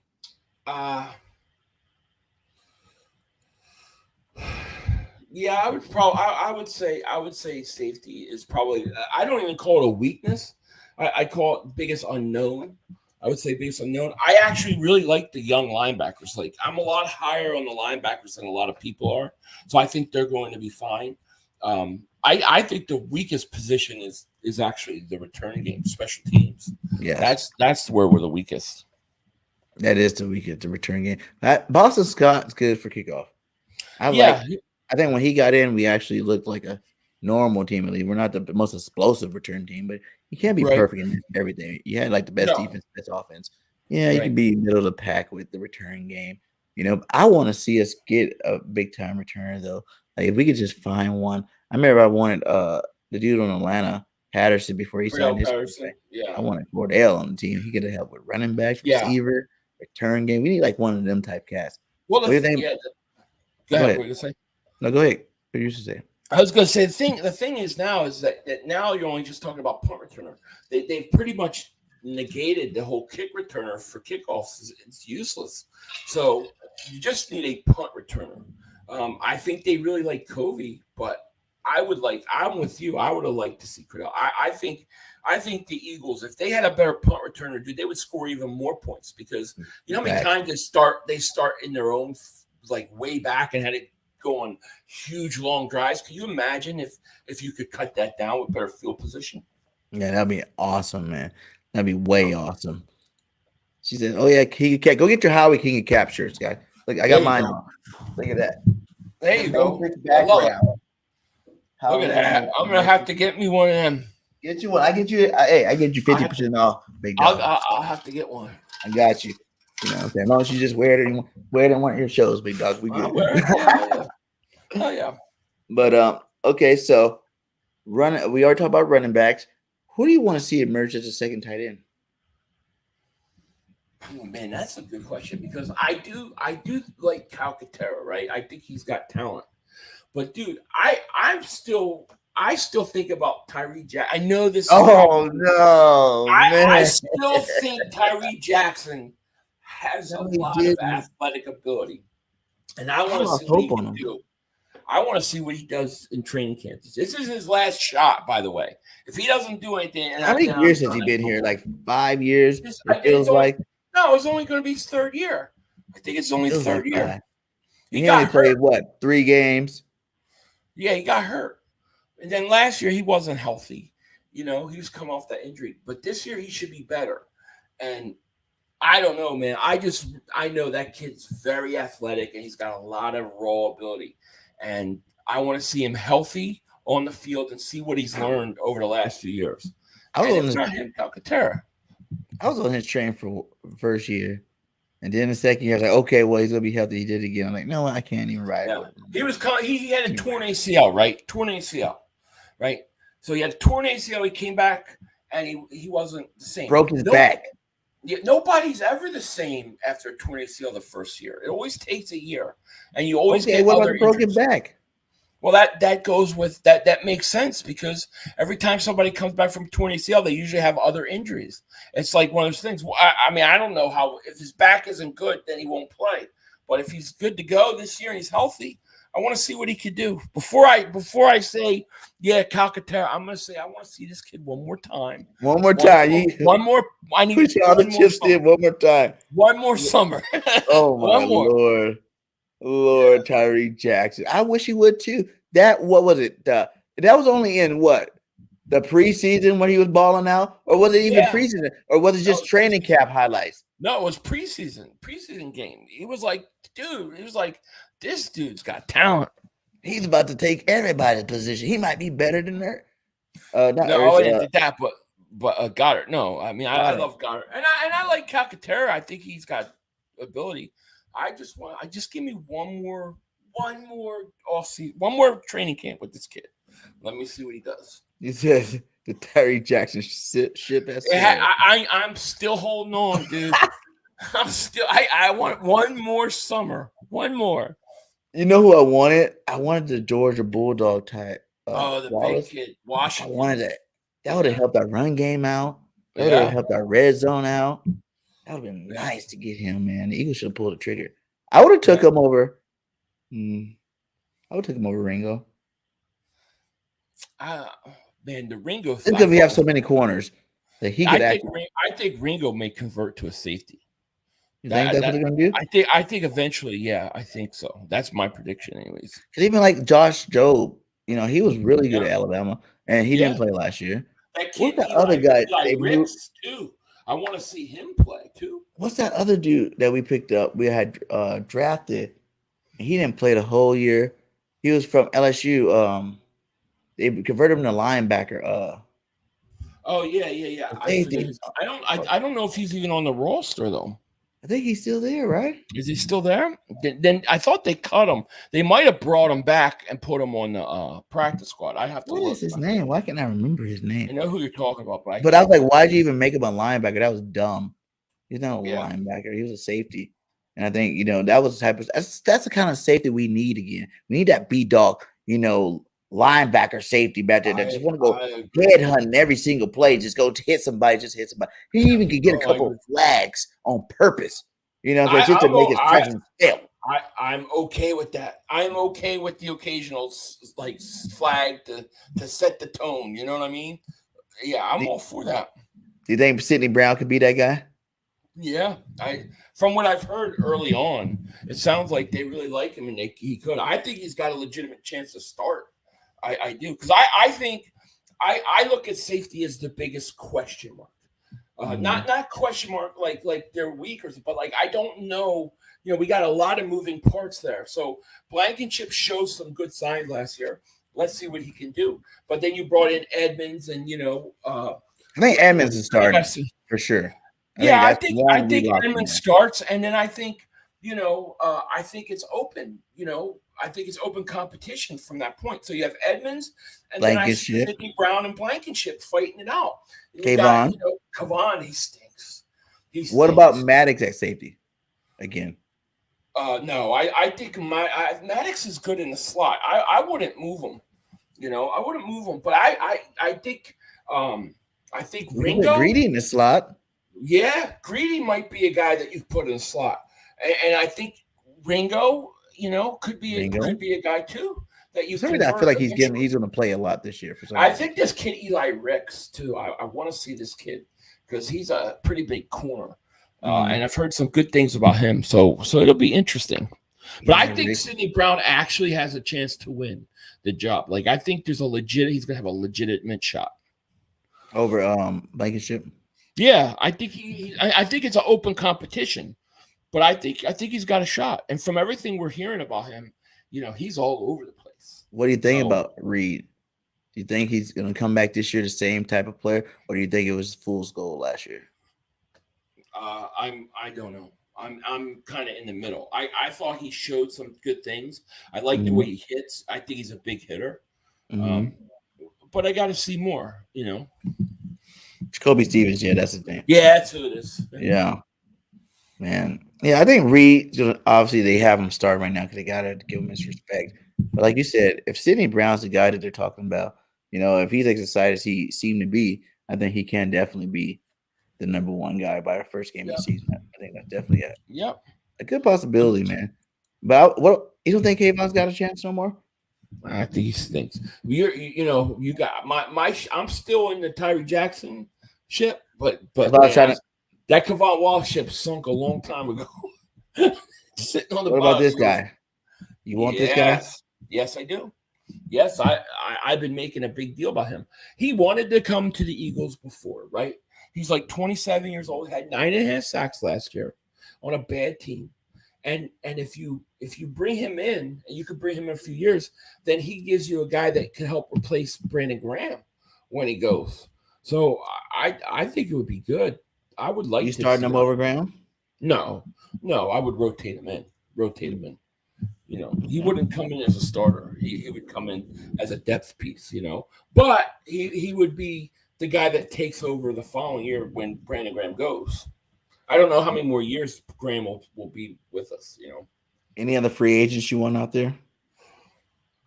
Yeah, I would say safety is probably. I don't even call it a weakness. I call it biggest unknown. I would say biggest unknown. I actually really like the young linebackers. Like I'm a lot higher on the linebackers than a lot of people are, so I think they're going to be fine. I think the weakest position is actually the return game, special teams. Yeah, That's where we're the weakest. that is the weekend, the return game. Boston Scott's good for kickoff. I like. Yeah, I think when he got in, we actually looked like a normal team. At least we're not the most explosive return team, but you can't be right. perfect in everything. You had like the best No, defense, best offense. Yeah, you can right. be middle of the pack with the return game. I want to see us get a big time returner though. Like if we could just find one. I remember I wanted the dude on Atlanta, Patterson, before he signed Cordell his Patterson. contract. I Yeah, wanted Cordell on the team. He could have helped with running backs, yeah. receiver, return game. We need like one of them type cats. Well, What do you think? go Go ahead. What ahead. were you gonna say? No, go ahead. What you used to say? I was going to say the thing is now is that now you're only just talking about punt returner. They've pretty much negated the whole kick returner for kickoffs. It's useless. So you just need a punt returner. I think they really like Covey, but I'm with you. I would have liked to see Cordell. I think the Eagles, if they had a better punt returner, dude, they would score even more points because you know how many times they start in their own like way back and had it go on huge long drives. Can you imagine if you could cut that down with better field position? Yeah, that'd be awesome, man. That'd be way awesome. She said, "Oh yeah, King of Cap. Go get your Howie King of Cap shirts, guys. Look, I There got you mine go. on. Look at that. There you go. Basic I love it. background. Look at that. I'm gonna have to get me one of them. Get you one. I get you. Hey, I get you 50% off, big dog. I'll have to get one. I got you. You know, what I'm saying? As long as you just wear it in one of your shows, big dog. We good. Oh yeah. But okay, so we are talking about running backs. Who do you want to see emerge as a second tight end? Oh, man, that's a good question because I do like Calcaterra, right? I think he's got talent. But dude, I still think about Tyree Jackson. I know this. Oh no, man! I still think Tyree Jackson has a lot of athletic ability, and I want to see what he can do. I want to see what he does in training camp. This is his last shot, by the way. If he doesn't do anything, how many years has he been here? Like 5 years? It feels like. No, it's only going to be his third year. I think it's only third year. He only played what, 3 games? Yeah, he got hurt. And then last year he wasn't healthy. You know, he was coming off that injury. But this year he should be better. And I don't know, man. I know that kid's very athletic and he's got a lot of raw ability. And I want to see him healthy on the field and see what he's learned over the last few years. I was on his train for first year. And then the second year, I was like, okay, well, he's gonna be healthy. He did it again. I'm like, no, I can't even ride. Yeah. He had a torn ACL, right? Torn ACL, right? So he had a torn ACL. He came back and he wasn't the same. Broke his back. Yeah, nobody's ever the same after a torn ACL the first year. It always takes a year, and you always get other broken back. Well, that goes with that. That makes sense because every time somebody comes back from torn ACL, they usually have other injuries. It's like one of those things. I mean, I don't know how. If his back isn't good, then he won't play. But if he's good to go this year and he's healthy, I want to see what he could do. Before I say, yeah, Calcaterra, I'm going to say I want to see this kid one more time. One more time. One more. I need to all the chips in one more time. One more summer. Oh my Lord, Tyree Jackson. I wish he would too. What was it? That was only in what? The preseason when he was balling out? Or was it even preseason? Or was it just training camp highlights? No, it was preseason game. He was like, this dude's got talent. He's about to take everybody's position. He might be better than her. I didn't that, but Goddard. No, I mean I love Goddard, and I like Calcaterra. I think he's got ability. I just give me one more offseason, one more training camp with this kid. Let me see what he does. He says the Tyree Jackson ship has. I'm still holding on, dude. I want one more summer. One more. You know who I wanted? I wanted the Georgia Bulldog type. The Wallace. Big kid, Washington. I wanted that. That would have helped our run game out. That would have helped our red zone out. That would have been nice to get him, man. The Eagles should have pulled the trigger. I would have took him over. I would take him over Ringo. Man, the Ringo. It's because we have so many corners that he could actually. I think Ringo may convert to a safety. You think that's what they're gonna do? I think eventually, yeah, I think so. That's my prediction, anyways. Because even like Josh Jobe, he was really good at Alabama, and he didn't play last year. That kid, what's that other guy? Eli Ricks, too. I want to see him play too. What's that other dude that we picked up? We had drafted. He didn't play the whole year. He was from LSU. They converted him to linebacker. Oh yeah. I don't know if he's even on the roster though. I think he's still there, right? Is he still there? Then I thought they cut him. They might have brought him back and put him on the practice squad. I have to look. What is his name? Why can't I remember his name? I know who you're talking about, but I was like, why'd you even make him a linebacker? That was dumb. He's not a linebacker. He was a safety. And I think, that was the type of that's the kind of safety we need again. We need that B-dog, linebacker safety back there that just want to go head hunting every single play, just go hit somebody, just hit somebody. He even could get a couple of flags on purpose, just to make his presence felt. I'm okay with that. I'm okay with the occasional flag to set the tone. You know what I mean? Yeah, I'm all for that. Do you think Sidney Brown could be that guy? Yeah, from what I've heard early on, it sounds like they really like him and he could. I think he's got a legitimate chance to start. I do, because I think I look at safety as the biggest question mark. Not question mark like they're weak but I don't know. We got a lot of moving parts there. So Blankenship showed some good signs last year. Let's see what he can do. But then you brought in Edmonds, and I think Edmonds is starting for sure. I think Edmonds starts, and then I think I think it's open. I think it's open competition from that point. So you have Edmonds, and then I see Sidney Brown and Blankenship fighting it out. Kayvon, Kayvon, he stinks. What about Maddox at safety again? No, I think Maddox is good in the slot. I wouldn't move him. I wouldn't move him, but I think Ringo Greedy in the slot. Yeah, Greedy might be a guy that you put in the slot, and I think Ringo, could be a guy too that you. I feel like he's going to play a lot this year. For some reason. I think this kid Eli Ricks too. I want to see this kid because he's a pretty big corner, and I've heard some good things about him. So it'll be interesting. But I think Sidney Brown actually has a chance to win the job. I think he's going to have a legitimate shot over Blankenship. Yeah, I think I think it's an open competition, but I think he's got a shot. And from everything we're hearing about him, he's all over the place. What do you think about Reed? Do you think he's going to come back this year the same type of player, or do you think it was fool's gold last year? I don't know. I'm kind of in the middle. I thought he showed some good things. I like the way he hits. I think he's a big hitter. But I got to see more. Jacoby Stevens, that's his name. Yeah, that's who it is. Yeah, man. Yeah, I think Reed, obviously they have him start right now because they got to give him his respect. But like you said, if Sidney Brown's the guy that they're talking about, if he's as excited as he seemed to be, I think he can definitely be the number one guy by the first game of the season. I think that's definitely a good possibility, man. But you don't think Kayvon's got a chance no more? I think he stinks. You got my. I'm still in the Tyree Jackson ship, but man, that Kayvon Wallace ship sunk a long time ago. Sitting on the. What about this guy? You want this guy? Yes, I do. Yes, I've been making a big deal about him. He wanted to come to the Eagles before, right? He's 27 years old. Had 9.5 sacks last year on a bad team. And if you bring him in, and you could bring him in a few years, then he gives you a guy that can help replace Brandon Graham when he goes. So I think it would be good. I would like. You starting him over Graham? No, I would rotate him in. He wouldn't come in as a starter. He would come in as a depth piece. But he would be the guy that takes over the following year when Brandon Graham goes. I don't know how many more years Graham will be with us. Any other free agents you want out there?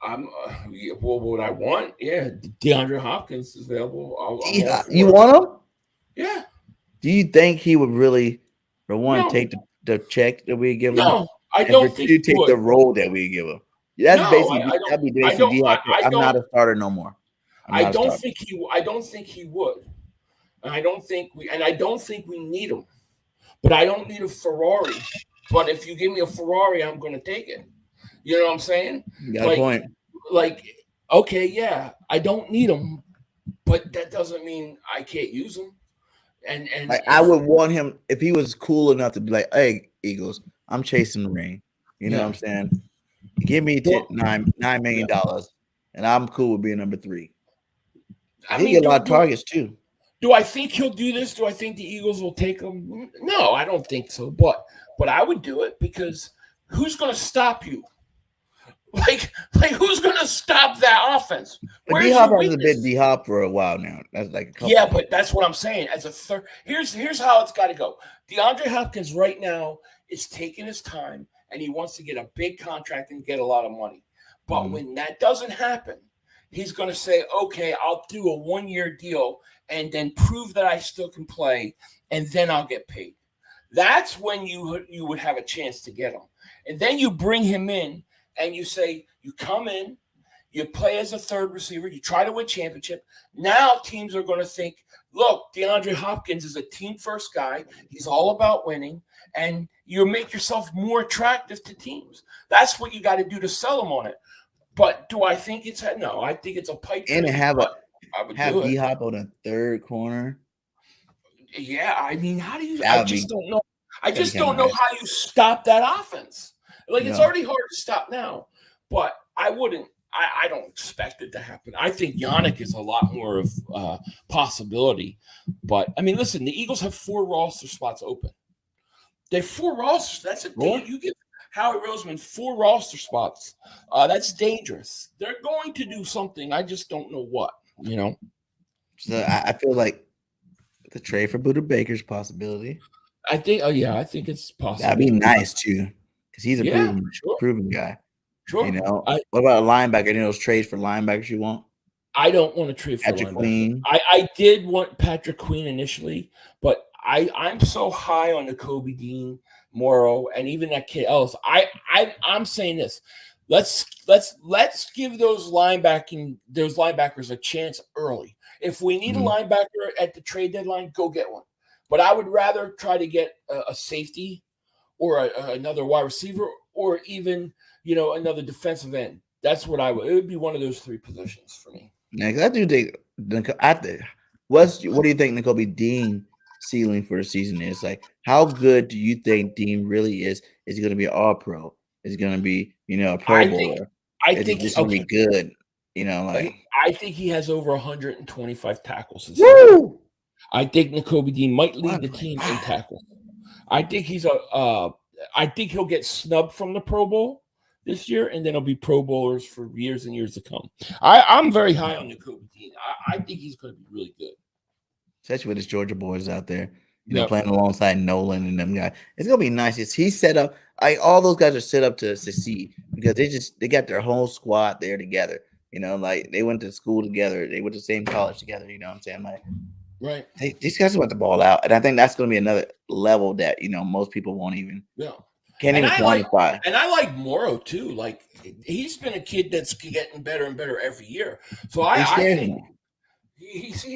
What I want? Yeah, DeAndre Hopkins is available. You want him? Yeah. Do you think he would really, for one, take the check that we give him? No, I don't think he would take the role that we give him. That's No, basically I don't. that'd be I basically don't. D-Hop. I I'm not don't. a starter no more. I'm I not a don't starter. think he. I don't think he would. And I don't think we. And I don't think we need him. But I don't need a Ferrari. But if you give me a Ferrari, I'm going to take it. You know what I'm saying? You got a Like, point. like, okay, yeah, I don't need him, but that doesn't mean I can't use him. And Like I would want him if he was cool enough to be like, "Hey, Eagles, I'm chasing the ring." You know what I'm saying? Give me Well, $9 million, and I'm cool with being number 3. I He mean, get a lot of targets too. do I think he'll do this? Do I think the Eagles will take him? No, I don't think so. But I would do it because who's going to stop you? Like who's going to stop that offense? But Where's D-Hop your has weakness? been D-Hop for a while now. That's like a couple. Yeah, but that's what I'm saying. As a third, here's how it's got to go. DeAndre Hopkins right now is taking his time, and he wants to get a big contract and get a lot of money. But when that doesn't happen, he's going to say, "Okay, I'll do a 1-year deal and then prove that I still can play, and then I'll get paid." That's when you would have a chance to get him, and then you bring him in and you say, you come in. You play as a third receiver. You try to win championship. Now teams are going to think, look, DeAndre Hopkins is a team-first guy. He's all about winning, and you make yourself more attractive to teams. That's what you got to do to sell them on it. But do I think it's – no, I think it's a pipe dream. And have D-Hop on a third corner. Yeah, I mean, how do you – I just don't know. I just don't know how you stop that offense. Like, it's already hard to stop now, but I wouldn't. I don't expect it to happen. I think Yannick is a lot more of a possibility. But, I mean, listen, the Eagles have 4 roster spots open. They have 4 rosters. That's a deal. You give Howie Roseman 4 roster spots. That's dangerous. They're going to do something. I just don't know what, you know. So I feel like the trade for Buda Baker's a possibility. I think, I think it's possible. That'd be nice, too, because he's a proven guy. Sure. You know, what about a linebacker? Any of those trades for linebackers you want? I don't want to trade for Patrick Queen. I did want Patrick Queen initially, but I'm so high on the Kobe Dean, Morrow, and even that kid Ellis. I'm saying this. Let's give those linebackers a chance early. If we need a linebacker at the trade deadline, go get one. But I would rather try to get a safety or another wide receiver or even another defensive end. That's what I would. It would be one of those 3 positions for me. Yeah, I do think. What do you think Nakobe Dean ceiling for the season is? Like, how good do you think Dean really is? Is he going to be an All-Pro? Is he going to be a Pro Bowler? I think he's going to be good. I think he has over 125 tackles. Woo! I think Nakobe Dean might lead the team in tackles. I think I think he'll get snubbed from the Pro Bowl this year, and then he'll be Pro Bowlers for years and years to come. I'm very high on Nakobe Dean. I think he's going to be really good. Especially with his Georgia boys out there, playing alongside Nolan and them guys. It's going to be nice. He's set up. All those guys are set up to succeed because they got their whole squad there together. Like they went to school together. They went to the same college together. You know what I'm saying? Like, right. These guys want the ball out. And I think that's going to be another level that, most people won't even. Yeah. Can't even quantify. And I like Morrow too. Like he's been a kid that's getting better and better every year. So I think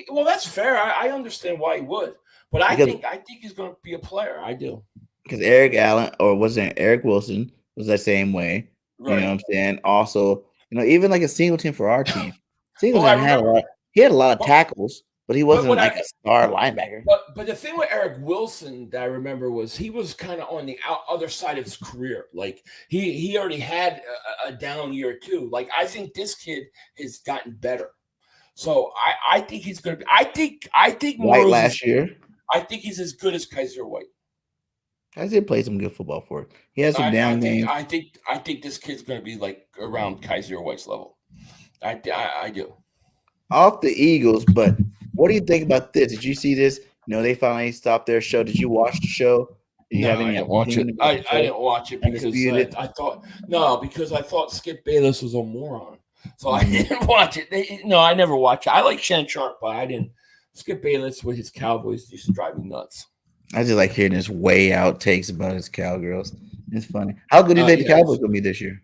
well, that's fair. I understand why he would, but I think he's going to be a player. I do because Eric Allen Eric Wilson was that same way. Right. You know what I'm saying? Also, even like a Singleton for our team. Singleton had a lot of tackles. But he wasn't a star linebacker. But the thing with Eric Wilson that I remember was he was kind of on the other side of his career. Like he already had a down year too. Like I think this kid has gotten better. So I think he's going to be. I think White last year. I think he's as good as Kaiser White. Kaiser played some good football for it. He has some down games. I think this kid's going to be like around Kaiser White's level. I do. Off the Eagles, but what do you think about this? Did you see this? They finally stopped their show. Did you watch the show? I didn't watch it. I didn't watch it because I thought Skip Bayless was a moron. So I didn't watch it. I never watched it. I like Shannon Sharp, but I didn't. Skip Bayless with his Cowboys used to drive me nuts. I just like hearing his way out takes about his Cowgirls. It's funny. How good do you think the Cowboys will be this year?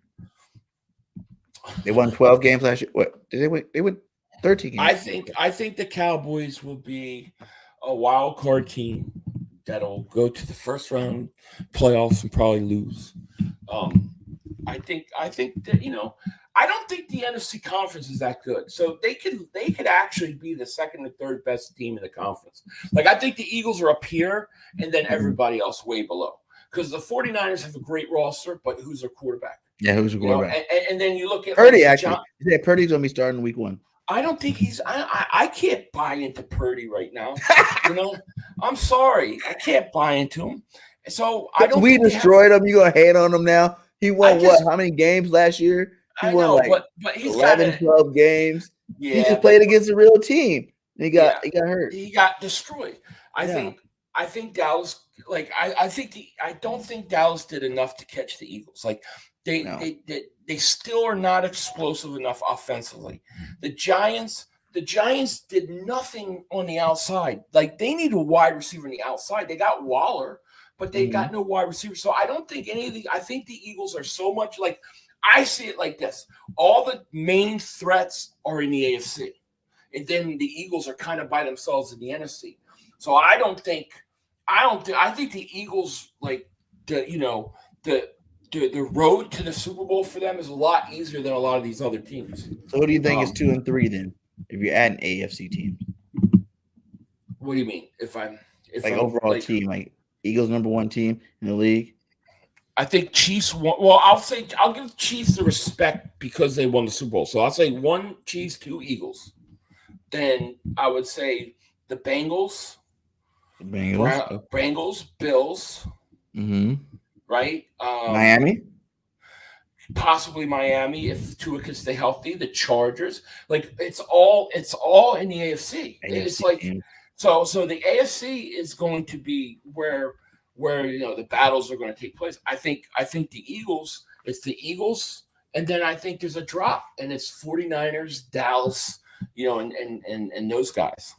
They won 12 games last year. What did they win? They won 13 games. I think the Cowboys will be a wild card team that'll go to the first round playoffs and probably lose. I think that I don't think the NFC conference is that good. So they could actually be the second or third best team in the conference. Like I think the Eagles are up here and then everybody else way below. Because the 49ers have a great roster, but who's their quarterback? Yeah, who's the quarterback? And then you look at Purdy, actually. Yeah, Purdy's gonna be starting week 1. I don't think he's I can't buy into Purdy right now. I'm sorry. I can't buy into him. So I don't we destroyed him. You gonna hate on him now? He won how many games last year? He won like but he's 11, 12 games. Yeah, he just played against a real team. He got hurt. He got destroyed. I think Dallas I don't think Dallas did enough to catch the Eagles. Like they still are not explosive enough offensively. The Giants did nothing on the outside. Like they need a wide receiver on the outside. They got Waller, but they got no wide receiver. So I don't think I think the Eagles are so much like I see it like this. All the main threats are in the AFC. And then the Eagles are kind of by themselves in the NFC. So I think the Eagles like the road to the Super Bowl for them is a lot easier than a lot of these other teams. So who do you think is 2 and 3 then? If you're adding AFC teams, what do you mean? If overall team, like Eagles number 1 team in the league. I think Chiefs won. Well, I'll give Chiefs the respect because they won the Super Bowl. So I'll say 1 Chiefs, 2 Eagles. Then I would say the Bengals. Bengals, Bills. Mm-hmm. Right? Miami. Possibly Miami if Tua can stay healthy. The Chargers. Like it's all in the AFC. It's like so the AFC is going to be where the battles are going to take place. I think the Eagles, it's the Eagles, and then I think there's a drop, and it's 49ers, Dallas, and those guys.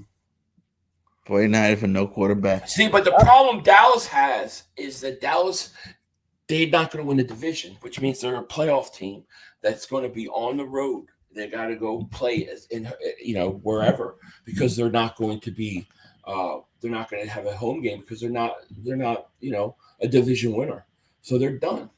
49ers for no quarterback. See, but the problem Dallas has is that they're not going to win the division, which means they're a playoff team that's going to be on the road. They got to go play in wherever because they're not going to be they're not going to have a home game because they're not a division winner. So they're done.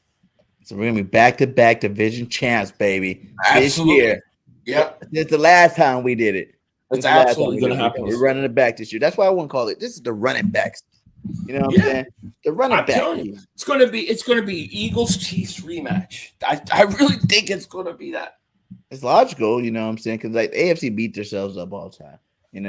So we're going to be back-to-back division champs, baby. Absolutely. This year. Yep. It's the last time we did it. It's absolutely going to happen. We're running it back this year. That's why I wouldn't call it. This is the running backs. You know what I'm saying? The running back. It's going to be Eagles Chiefs rematch. I really think it's going to be that. It's logical, you know what I'm saying? Because like the AFC beat themselves up all the time.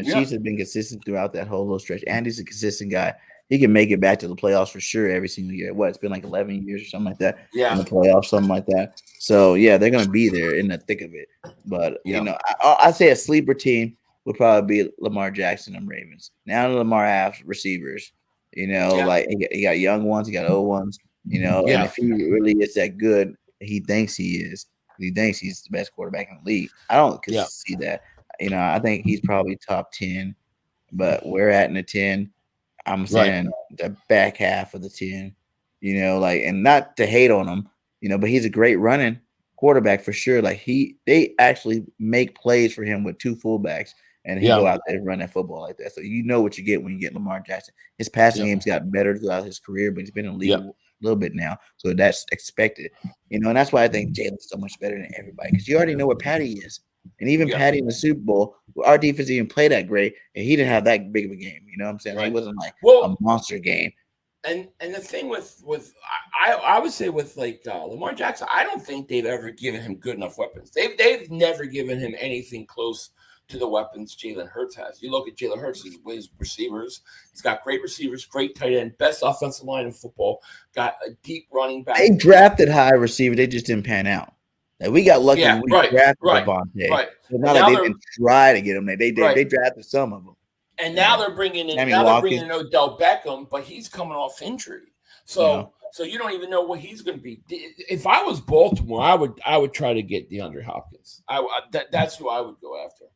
Chiefs have been consistent throughout that whole little stretch. Andy's a consistent guy. He can make it back to the playoffs for sure every single year. It's been like 11 years or something like that. Yeah. In the playoffs, something like that. So, yeah, they're going to be there in the thick of it. But, I say a sleeper team would probably be Lamar Jackson and Ravens. Now Lamar has receivers, like he got young ones, he got old ones, and if he really is that good, he thinks he is. He thinks he's the best quarterback in the league. I don't see that. I think he's probably top 10, but we're at in the 10. I'm saying the back half of the 10, and not to hate on him, but he's a great running quarterback for sure. Like they actually make plays for him with 2 fullbacks, and he go out there and run that football like that. So you know what you get when you get Lamar Jackson. His passing game's got better throughout his career, but he's been in the league a little bit now, so that's expected. And that's why I think Jalen's so much better than everybody because you already know what Patty is. And even Patty in the Super Bowl, our defense didn't play that great, and he didn't have that big of a game. You know what I'm saying? It wasn't like a monster game. And the thing with I would say with Lamar Jackson, I don't think they've ever given him good enough weapons. They've never given him anything close to the weapons Jalen Hurts has. You look at Jalen Hurts, his receivers. He's got great receivers, great tight end, best offensive line in football. Got a deep running back. They drafted high receiver. They just didn't pan out. Like we got lucky when we drafted Devontae. Right. So not like they didn't try to get him. They did. They drafted some of them. And now they're bringing in Odell Beckham, but he's coming off injury. So you don't even know what he's going to be. If I was Baltimore, I would try to get DeAndre Hopkins. That's who I would go after.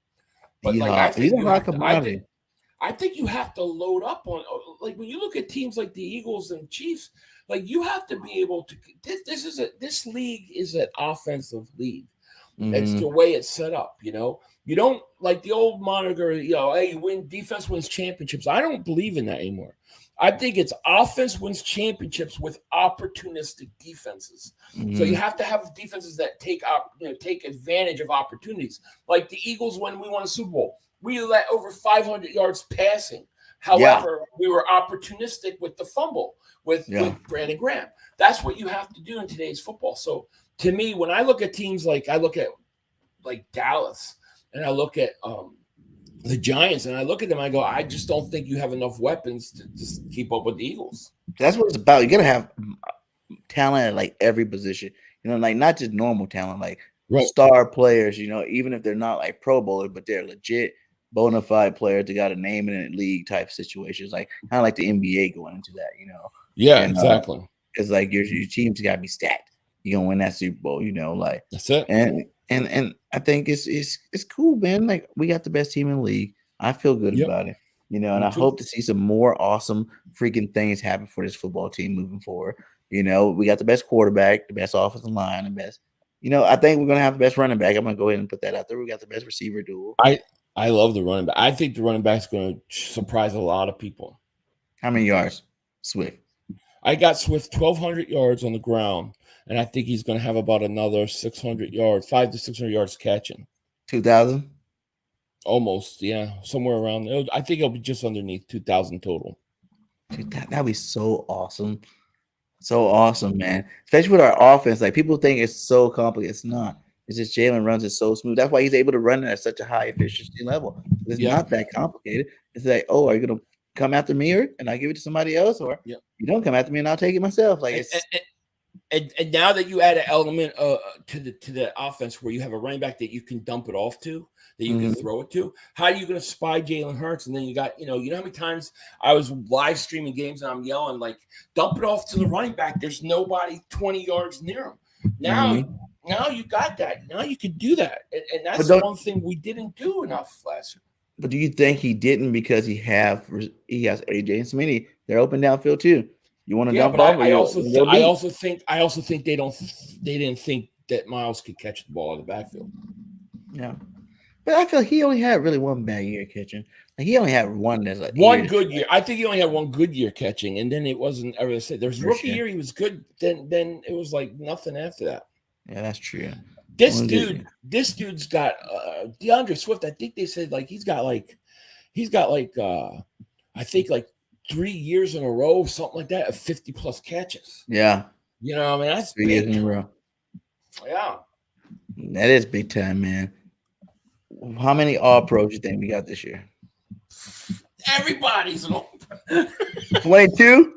But I think you have to load up on when you look at teams like the Eagles and Chiefs. You have to be able to. This league is an offensive league. It's the way it's set up, you know. You don't like the old moniker, you know, hey, defense wins championships. I don't believe in that anymore. I think it's offense wins championships with opportunistic defenses. So you have to have defenses that take advantage of opportunities. Like the Eagles when we won a Super Bowl, we let over 500 yards passing. However, we were opportunistic with the fumble with Brandon Graham. That's what you have to do in today's football. So to me, when I look at teams like Dallas and I look at the Giants and I look at them, I go, I just don't think you have enough weapons to just keep up with the Eagles. That's what it's about. You got to have talent at like every position, you know, like not just normal talent, like star players, you know, even if they're not like Pro Bowlers, but they're legit bona fide players. They got a name in a league type situations, like kind of like the NBA going into that, you know. Yeah, exactly. It's like your team's got to be stacked. You're gonna win that Super Bowl, you know, like that's it. And I think it's cool, man. Like we got the best team in the league. I feel good about it, you know, and I hope to see some more awesome freaking things happen for this football team moving forward. You know, we got the best quarterback, the best offensive line, the best. You know, I think we're gonna have the best running back. I'm gonna go ahead and put that out there. We got the best receiver duel. I love the running back. I think the running back's going to surprise a lot of people. How many yards, Swift? I got Swift 1,200 yards on the ground, and I think he's going to have about another 600 yards, 500 to 600 yards catching. 2,000? Almost, yeah, somewhere around there. I think it'll be just underneath 2,000 total. Dude, that'd be so awesome. So awesome, man. Especially with our offense. Like people think it's so complicated. It's not. It's just Jalen runs it so smooth. That's why he's able to run it at such a high efficiency level. It's not that complicated. It's like, oh, are you gonna come after me and I give it to somebody else, or you don't come after me and I'll take it myself? Like it's and now that you add an element to the offense where you have a running back that you can dump it off to, that you can throw it to, how are you going to spy Jalen Hurts? And then you got, you know how many times I was live streaming games and I'm yelling like, dump it off to the running back. There's nobody 20 yards near him. Now you got that. Now you can do that. And that's the one thing we didn't do enough last year. But do you think he didn't because he has AJ and Smitty? They're open downfield too. You want to dump off? I also think they didn't think that Miles could catch the ball in the backfield. Yeah. But I feel like he only had really one bad year catching. Like he only had one that's like one good year. I think he only had one good year catching, and then it wasn't ever the same. There's rookie year he was good. Then it was like nothing after that. Yeah, that's true. This dude's got DeAndre Swift. I think they said like he's got like I think like 3 years in a row, something like that, of 50+ catches. Yeah. You know, I mean that's 3 years in a row. Yeah. That is big time, man. How many All-Pros do you think we got this year? Everybody's an All-Pro. 22?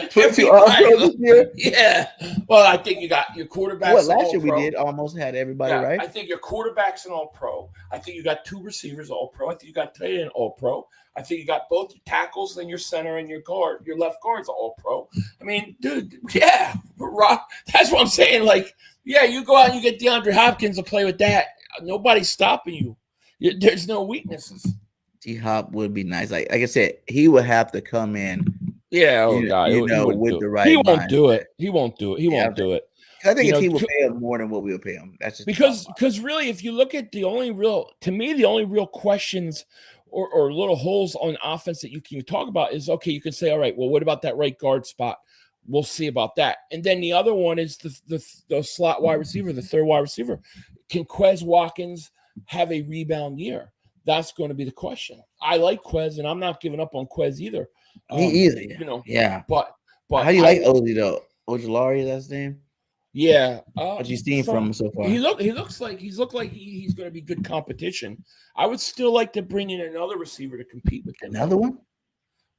22 All-Pros this year? Yeah. Well, I think you got your quarterbacks. What, last year we did almost had everybody, right? I think your quarterback's an All-Pro. I think you got 2 receivers All-Pro. I think you got tight end All-Pro. I think you got both your tackles and your center and your guard. Your left guard's All-Pro. I mean, dude, yeah. That's what I'm saying. Like, yeah, you go out and you get DeAndre Hopkins to play with that. Nobody's stopping you. There's no weaknesses. D-Hop would be nice. Like I said, he would have to come in. Yeah, God, with the right. He won't do it. He won't do it. He won't do it. I think if he would pay him more than what we would pay him. That's just because really, if you look at the only real questions or little holes on offense that you can talk about is, okay, you can say, all right, well, what about that right guard spot? We'll see about that. And then the other one is the slot wide receiver, the third wide receiver. Can Quez Watkins have a rebound year? That's going to be the question. I like Quez, and I'm not giving up on Quez either. Me either. You know, yeah. But how do you like Ozzy though? Ojulari, that's his name. Yeah. What you seen from him so far? He looks like he's going to be good competition. I would still like to bring in another receiver to compete with him. Another one?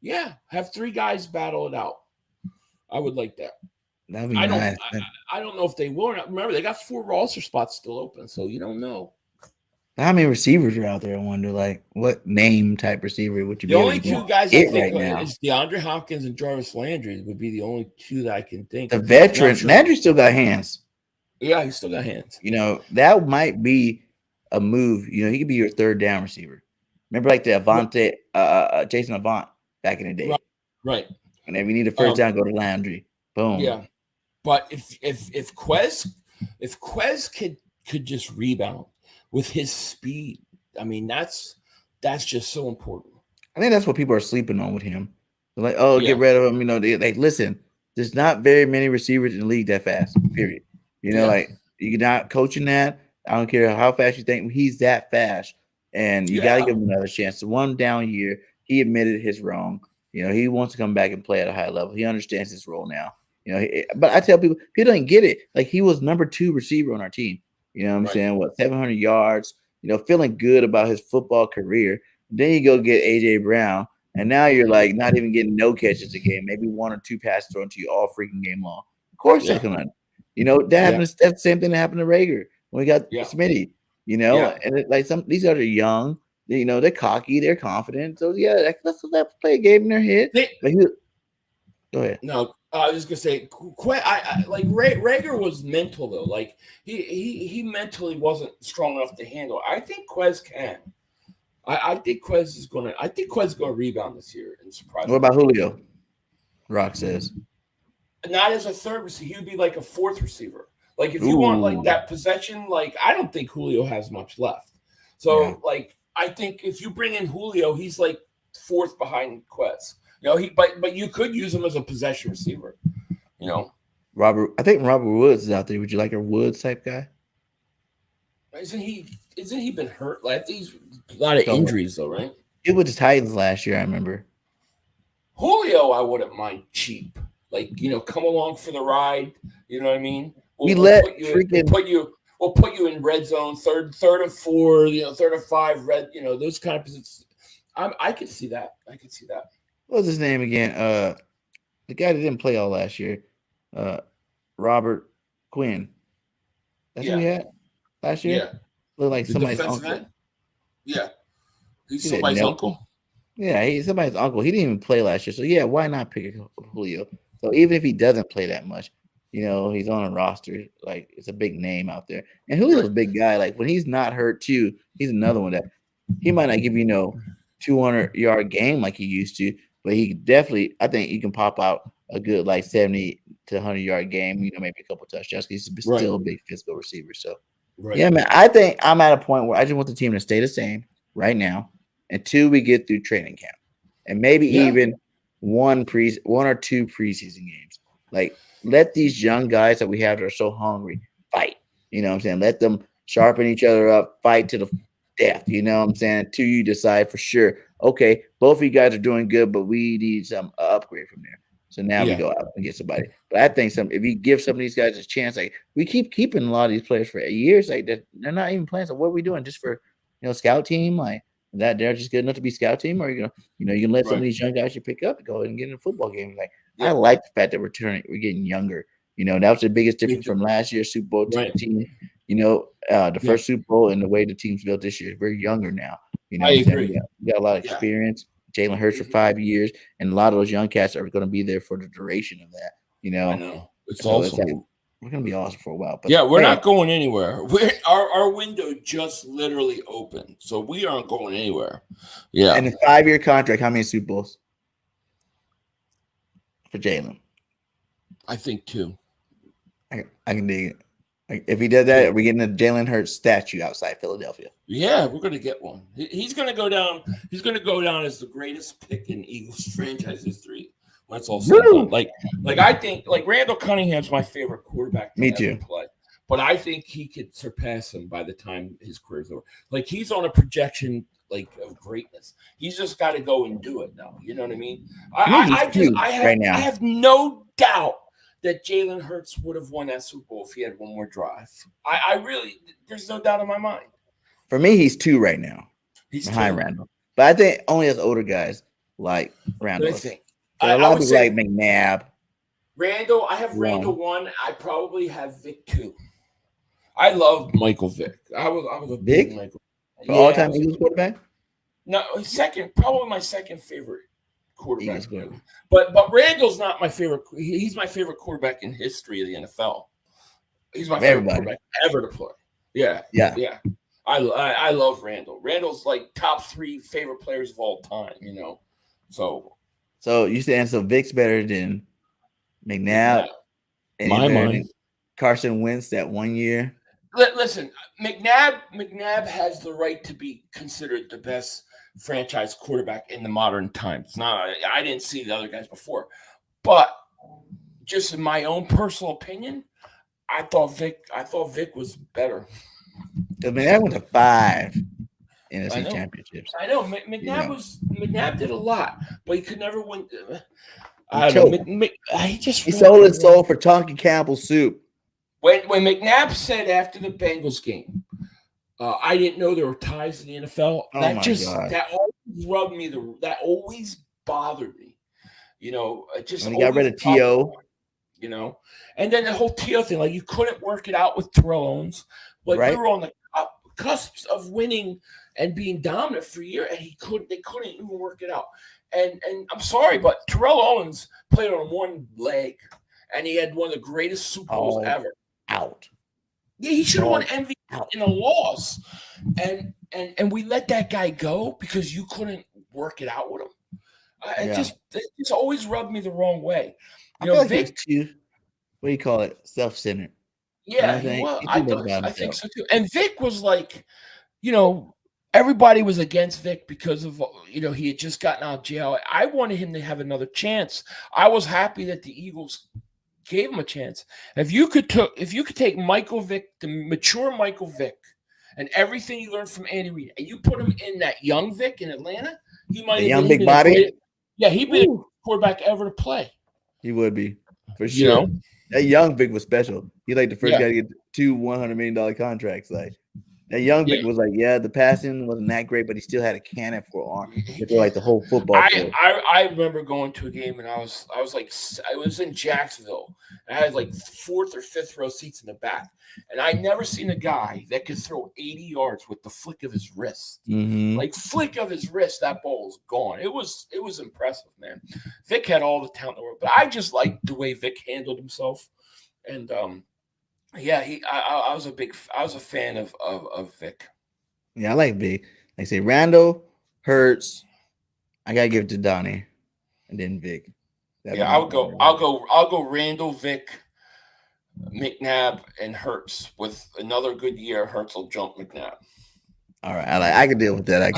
Yeah, have 3 guys battle it out. I would like that. That'd be nice. I don't know if they will or not. Remember, they got 4 roster spots still open, so you don't know. How many receivers are out there? I wonder, like, what name type receiver would you be? The only 2 guys I think now is DeAndre Hopkins and Jarvis Landry would be the only 2 that I can think. The veteran, Landry still got hands. Yeah, he still got hands. You know, that might be a move. You know, he could be your third down receiver. Remember, like the Jason Avant back in the day, right? And if we need a first down, go to Landry. Boom. Yeah, but if Quez could just rebound with his speed. I mean, that's just so important. I think that's what people are sleeping on with him. They're like, oh, Yeah. get rid of him. They listen. There's not very many receivers in the league that fast. Period. Yeah. Like you're not coaching that. I don't care how fast you think he's that fast, and you got to give him another chance. The 1 down year, he admitted his wrong. He wants to come back and play at a high level. He understands his role now. But I tell people don't get it. Like he was number 2 receiver on our team. You know what I'm saying? 700 yards. Feeling good about his football career. Then you go get AJ Brown, and now you're like not even getting no catches a game, maybe 1 or 2 passes thrown to you all freaking game long. Of course that's gonna, that happens. That's the same thing that happened to Rager when we got Smitty. And these guys are young. They're cocky, they're confident. So let's play a game in their head. Go ahead. No, I was just gonna say, I like Rager was mental though. Like he mentally wasn't strong enough to handle. I think Quez can. I think Quez is gonna rebound this year and surprise. What about Julio? Rock says. Not as a third receiver, he would be like a 4th receiver. Like if you want like that possession, like I don't think Julio has much left. So like I think if you bring in Julio, he's like 4th behind Quez. But you could use him as a possession receiver. Robert. I think Robert Woods is out there. Would you like a Woods type guy? Isn't he been hurt? Like he's a lot of injuries though, right? It was the Titans last year. I remember. Julio, I wouldn't mind cheap. Like come along for the ride. You know what I mean? We'll put you in red zone, third of 4, 3rd of 5, red. Those kind of positions. I could see that. What was his name again? The guy that didn't play all last year. Robert Quinn. That's who we had last year? Yeah. Looked like somebody's uncle. End? Yeah. He's somebody's uncle. Yeah, he's somebody's uncle. He didn't even play last year. So, why not pick Julio? So, even if he doesn't play that much, he's on a roster. Like, it's a big name out there. And Julio's a big guy. Like, when he's not hurt, too, he's another one that he might not give you, 200-yard game like he used to, but he definitely, I think he can pop out a good, like, 70 to 100-yard game, maybe a couple touchdowns. He's still a big physical receiver. So, yeah, man, I think I'm at a point where I just want the team to stay the same right now until we get through training camp and maybe even one or 2 preseason games. Like, let these young guys that we have that are so hungry fight. You know what I'm saying? Let them sharpen each other up, fight to the death. You know what I'm saying? Until you decide for sure, okay, both of you guys are doing good, but we need some upgrade from there. So now we go out and get somebody. But I think if you give some of these guys a chance, like we keep keeping a lot of these players for years, like they're not even playing. So what are we doing just for scout team? Like that they're just good enough to be scout team, or you can let some of these young guys you pick up and go and get in a football game. Like I like the fact that we're getting younger. That was the biggest difference from last year's Super Bowl team. The first Super Bowl and the way the team's built this year. We're younger now. I agree. We got a lot of experience. Jalen Hurts for 5 years, and a lot of those young cats are going to be there for the duration of that. I know. It's awesome. We're going to be awesome for a while. But we're not going anywhere. Our window just literally opened, so we aren't going anywhere. Yeah. And a 5-year contract, how many Super Bowls for Jalen? I think 2. I can dig it. Like, if he does that, we're getting a Jalen Hurts statue outside Philadelphia. Yeah, we're gonna get one. He's gonna go down. He's gonna go down as the greatest pick in Eagles franchise history. When it's all said and done. Like I think Randall Cunningham's my favorite quarterback. Me too. Play, but I think he could surpass him by the time his career's over. Like he's on a projection of greatness. He's just got to go and do it now. You know what I mean? I have no doubt that Jalen Hurts would have won that Super Bowl if he had one more drive. I really, there's no doubt in my mind. For me, he's 2 right now. He's behind 2. Randall. But I think only as older guys like Randall. A lot of people like McNabb. Randall, I have Randall 1. I probably have Vic 2. I love Michael Vick. I was a big Michael. All-time Eagles quarterback? No, probably my second favorite quarterback. But Randall's not my favorite. He's my favorite quarterback in history of the NFL. He's my favorite quarterback ever to play. Yeah. I love Randall. Randall's like top 3 favorite players of all time. So you saying Vic's better than McNabb? My mind. Carson Wentz that 1 year. Listen, McNabb has the right to be considered the best franchise quarterback in the modern times. Now, I didn't see the other guys before, but just in my own personal opinion, I thought Vic was better. I mean, that went to 5 I NFC know. championships. I know McNabb did a lot, but he could never win. He choked. He sold his soul for Tonky Campbell soup. When McNabb said after the Bengals game, I didn't know there were ties in the NFL. That always rubbed me. That always bothered me. You know, it just when he got rid of T.O. You know, and then the whole T.O. thing, like you couldn't work it out with Terrell Owens. Like we were on the cusps of winning and being dominant for a year, and they couldn't even work it out. And I'm sorry, but Terrell Owens played on one leg, and he had one of the greatest Super Bowls ever. Out. Yeah, he should have won MVP in a loss. And we let that guy go because you couldn't work it out with him. It just always rubbed me the wrong way. You know, Vic, what do you call it? Self-centered. Yeah, I think so too. And Vic was like, you know, everybody was against Vic because of, you know, he had just gotten out of jail. I wanted him to have another chance. I was happy that the Eagles gave him a chance. If you could take Michael Vick, the mature Michael Vick, and everything he learned from Andy Reid, and you put him in that young Vic in Atlanta, he might have young big body. He'd be the quarterback ever to play. He would be for sure. You know? That young Vic was special. He like the first guy to get 2 $100 million contracts. Like that young Vic was like, the passing wasn't that great, but he still had a cannon for an arm. He threw like the whole football. I remember going to a game and I was in Jacksonville. And I had like 4th or 5th row seats in the back, and I never seen a guy that could throw 80 yards with the flick of his wrist. Mm-hmm. Like flick of his wrist, that ball was gone. It was impressive, man. Vic had all the talent in the world, but I just liked the way Vic handled himself, and I was a fan of Vic. Yeah, I like Vic. Like I say, Randall, Hurts. I gotta give it to Donnie, and then Vic. I'll go Randall, Vic, McNabb, and Hurts. With another good year, Hurts will jump McNabb. All right, I can deal with that.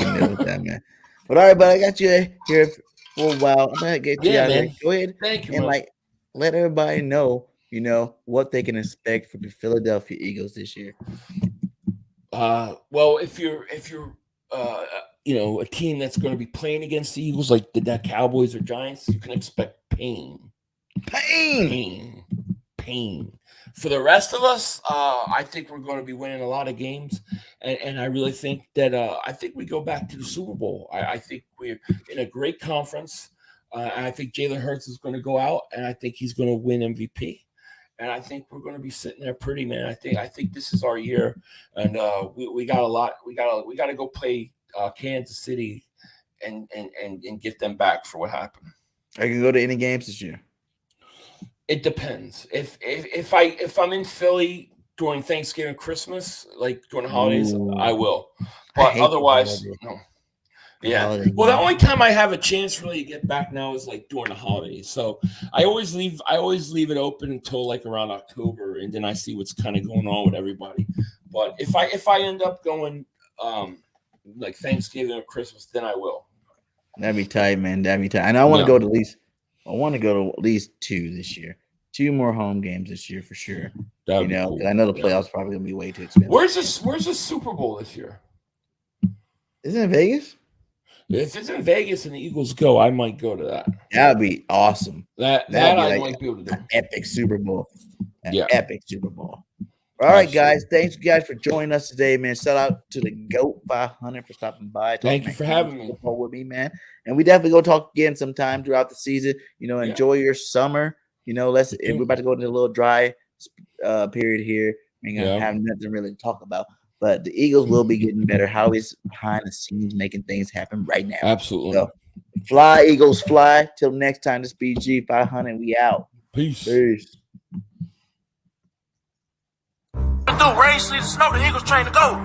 Man. But all right, but I got you here for a while. I'm gonna get you out here. Go ahead. Thank you, and man. Let everybody know, what they can expect from the Philadelphia Eagles this year. Well, if you're a team that's going to be playing against the Eagles like the Cowboys or Giants, you can expect pain. For the rest of us, I think we're going to be winning a lot of games, and I really think that I think we go back to the Super Bowl. I think we're in a great conference, and I think Jalen Hurts is going to go out, and I think he's going to win MVP. And I think we're going to be sitting there pretty, man. I think this is our year, and we got a lot. We got to go play Kansas City and get them back for what happened. Are you gonna go to any games this year? It depends. If I'm in Philly during Thanksgiving, Christmas, like during the holidays, I will. But otherwise, no. Yeah. Well, the only time I have a chance really to get back now is like during the holidays. So I always leave it open until like around October, and then I see what's kind of going on with everybody. But if I end up going like Thanksgiving or Christmas, then I will. That'd be tight, man. That'd be tight. And I want to go to at least. I want to go to at least 2 this year. 2 more home games this year for sure. Cool. I know the playoffs probably gonna be way too expensive. Where's the Super Bowl this year? Isn't it Vegas? If it's in Vegas and the Eagles go, I might go to that. That'd be awesome. That I might be able to do. An epic Super Bowl. Epic Super Bowl. All right, guys. Thanks, guys, for joining us today, man. Shout out to the GOAT 500 for stopping by. Thank you for having me. With me, man. And we definitely go talk again sometime throughout the season. Enjoy your summer. We're about to go into a little dry period here. We're gonna have nothing really to talk about. But the Eagles will be getting better. Howie's behind the scenes making things happen right now. Absolutely. So, fly, Eagles, fly. Till next time, this BG 500. We out. Peace. Through rain, sleet, and snow, the Eagles train to go.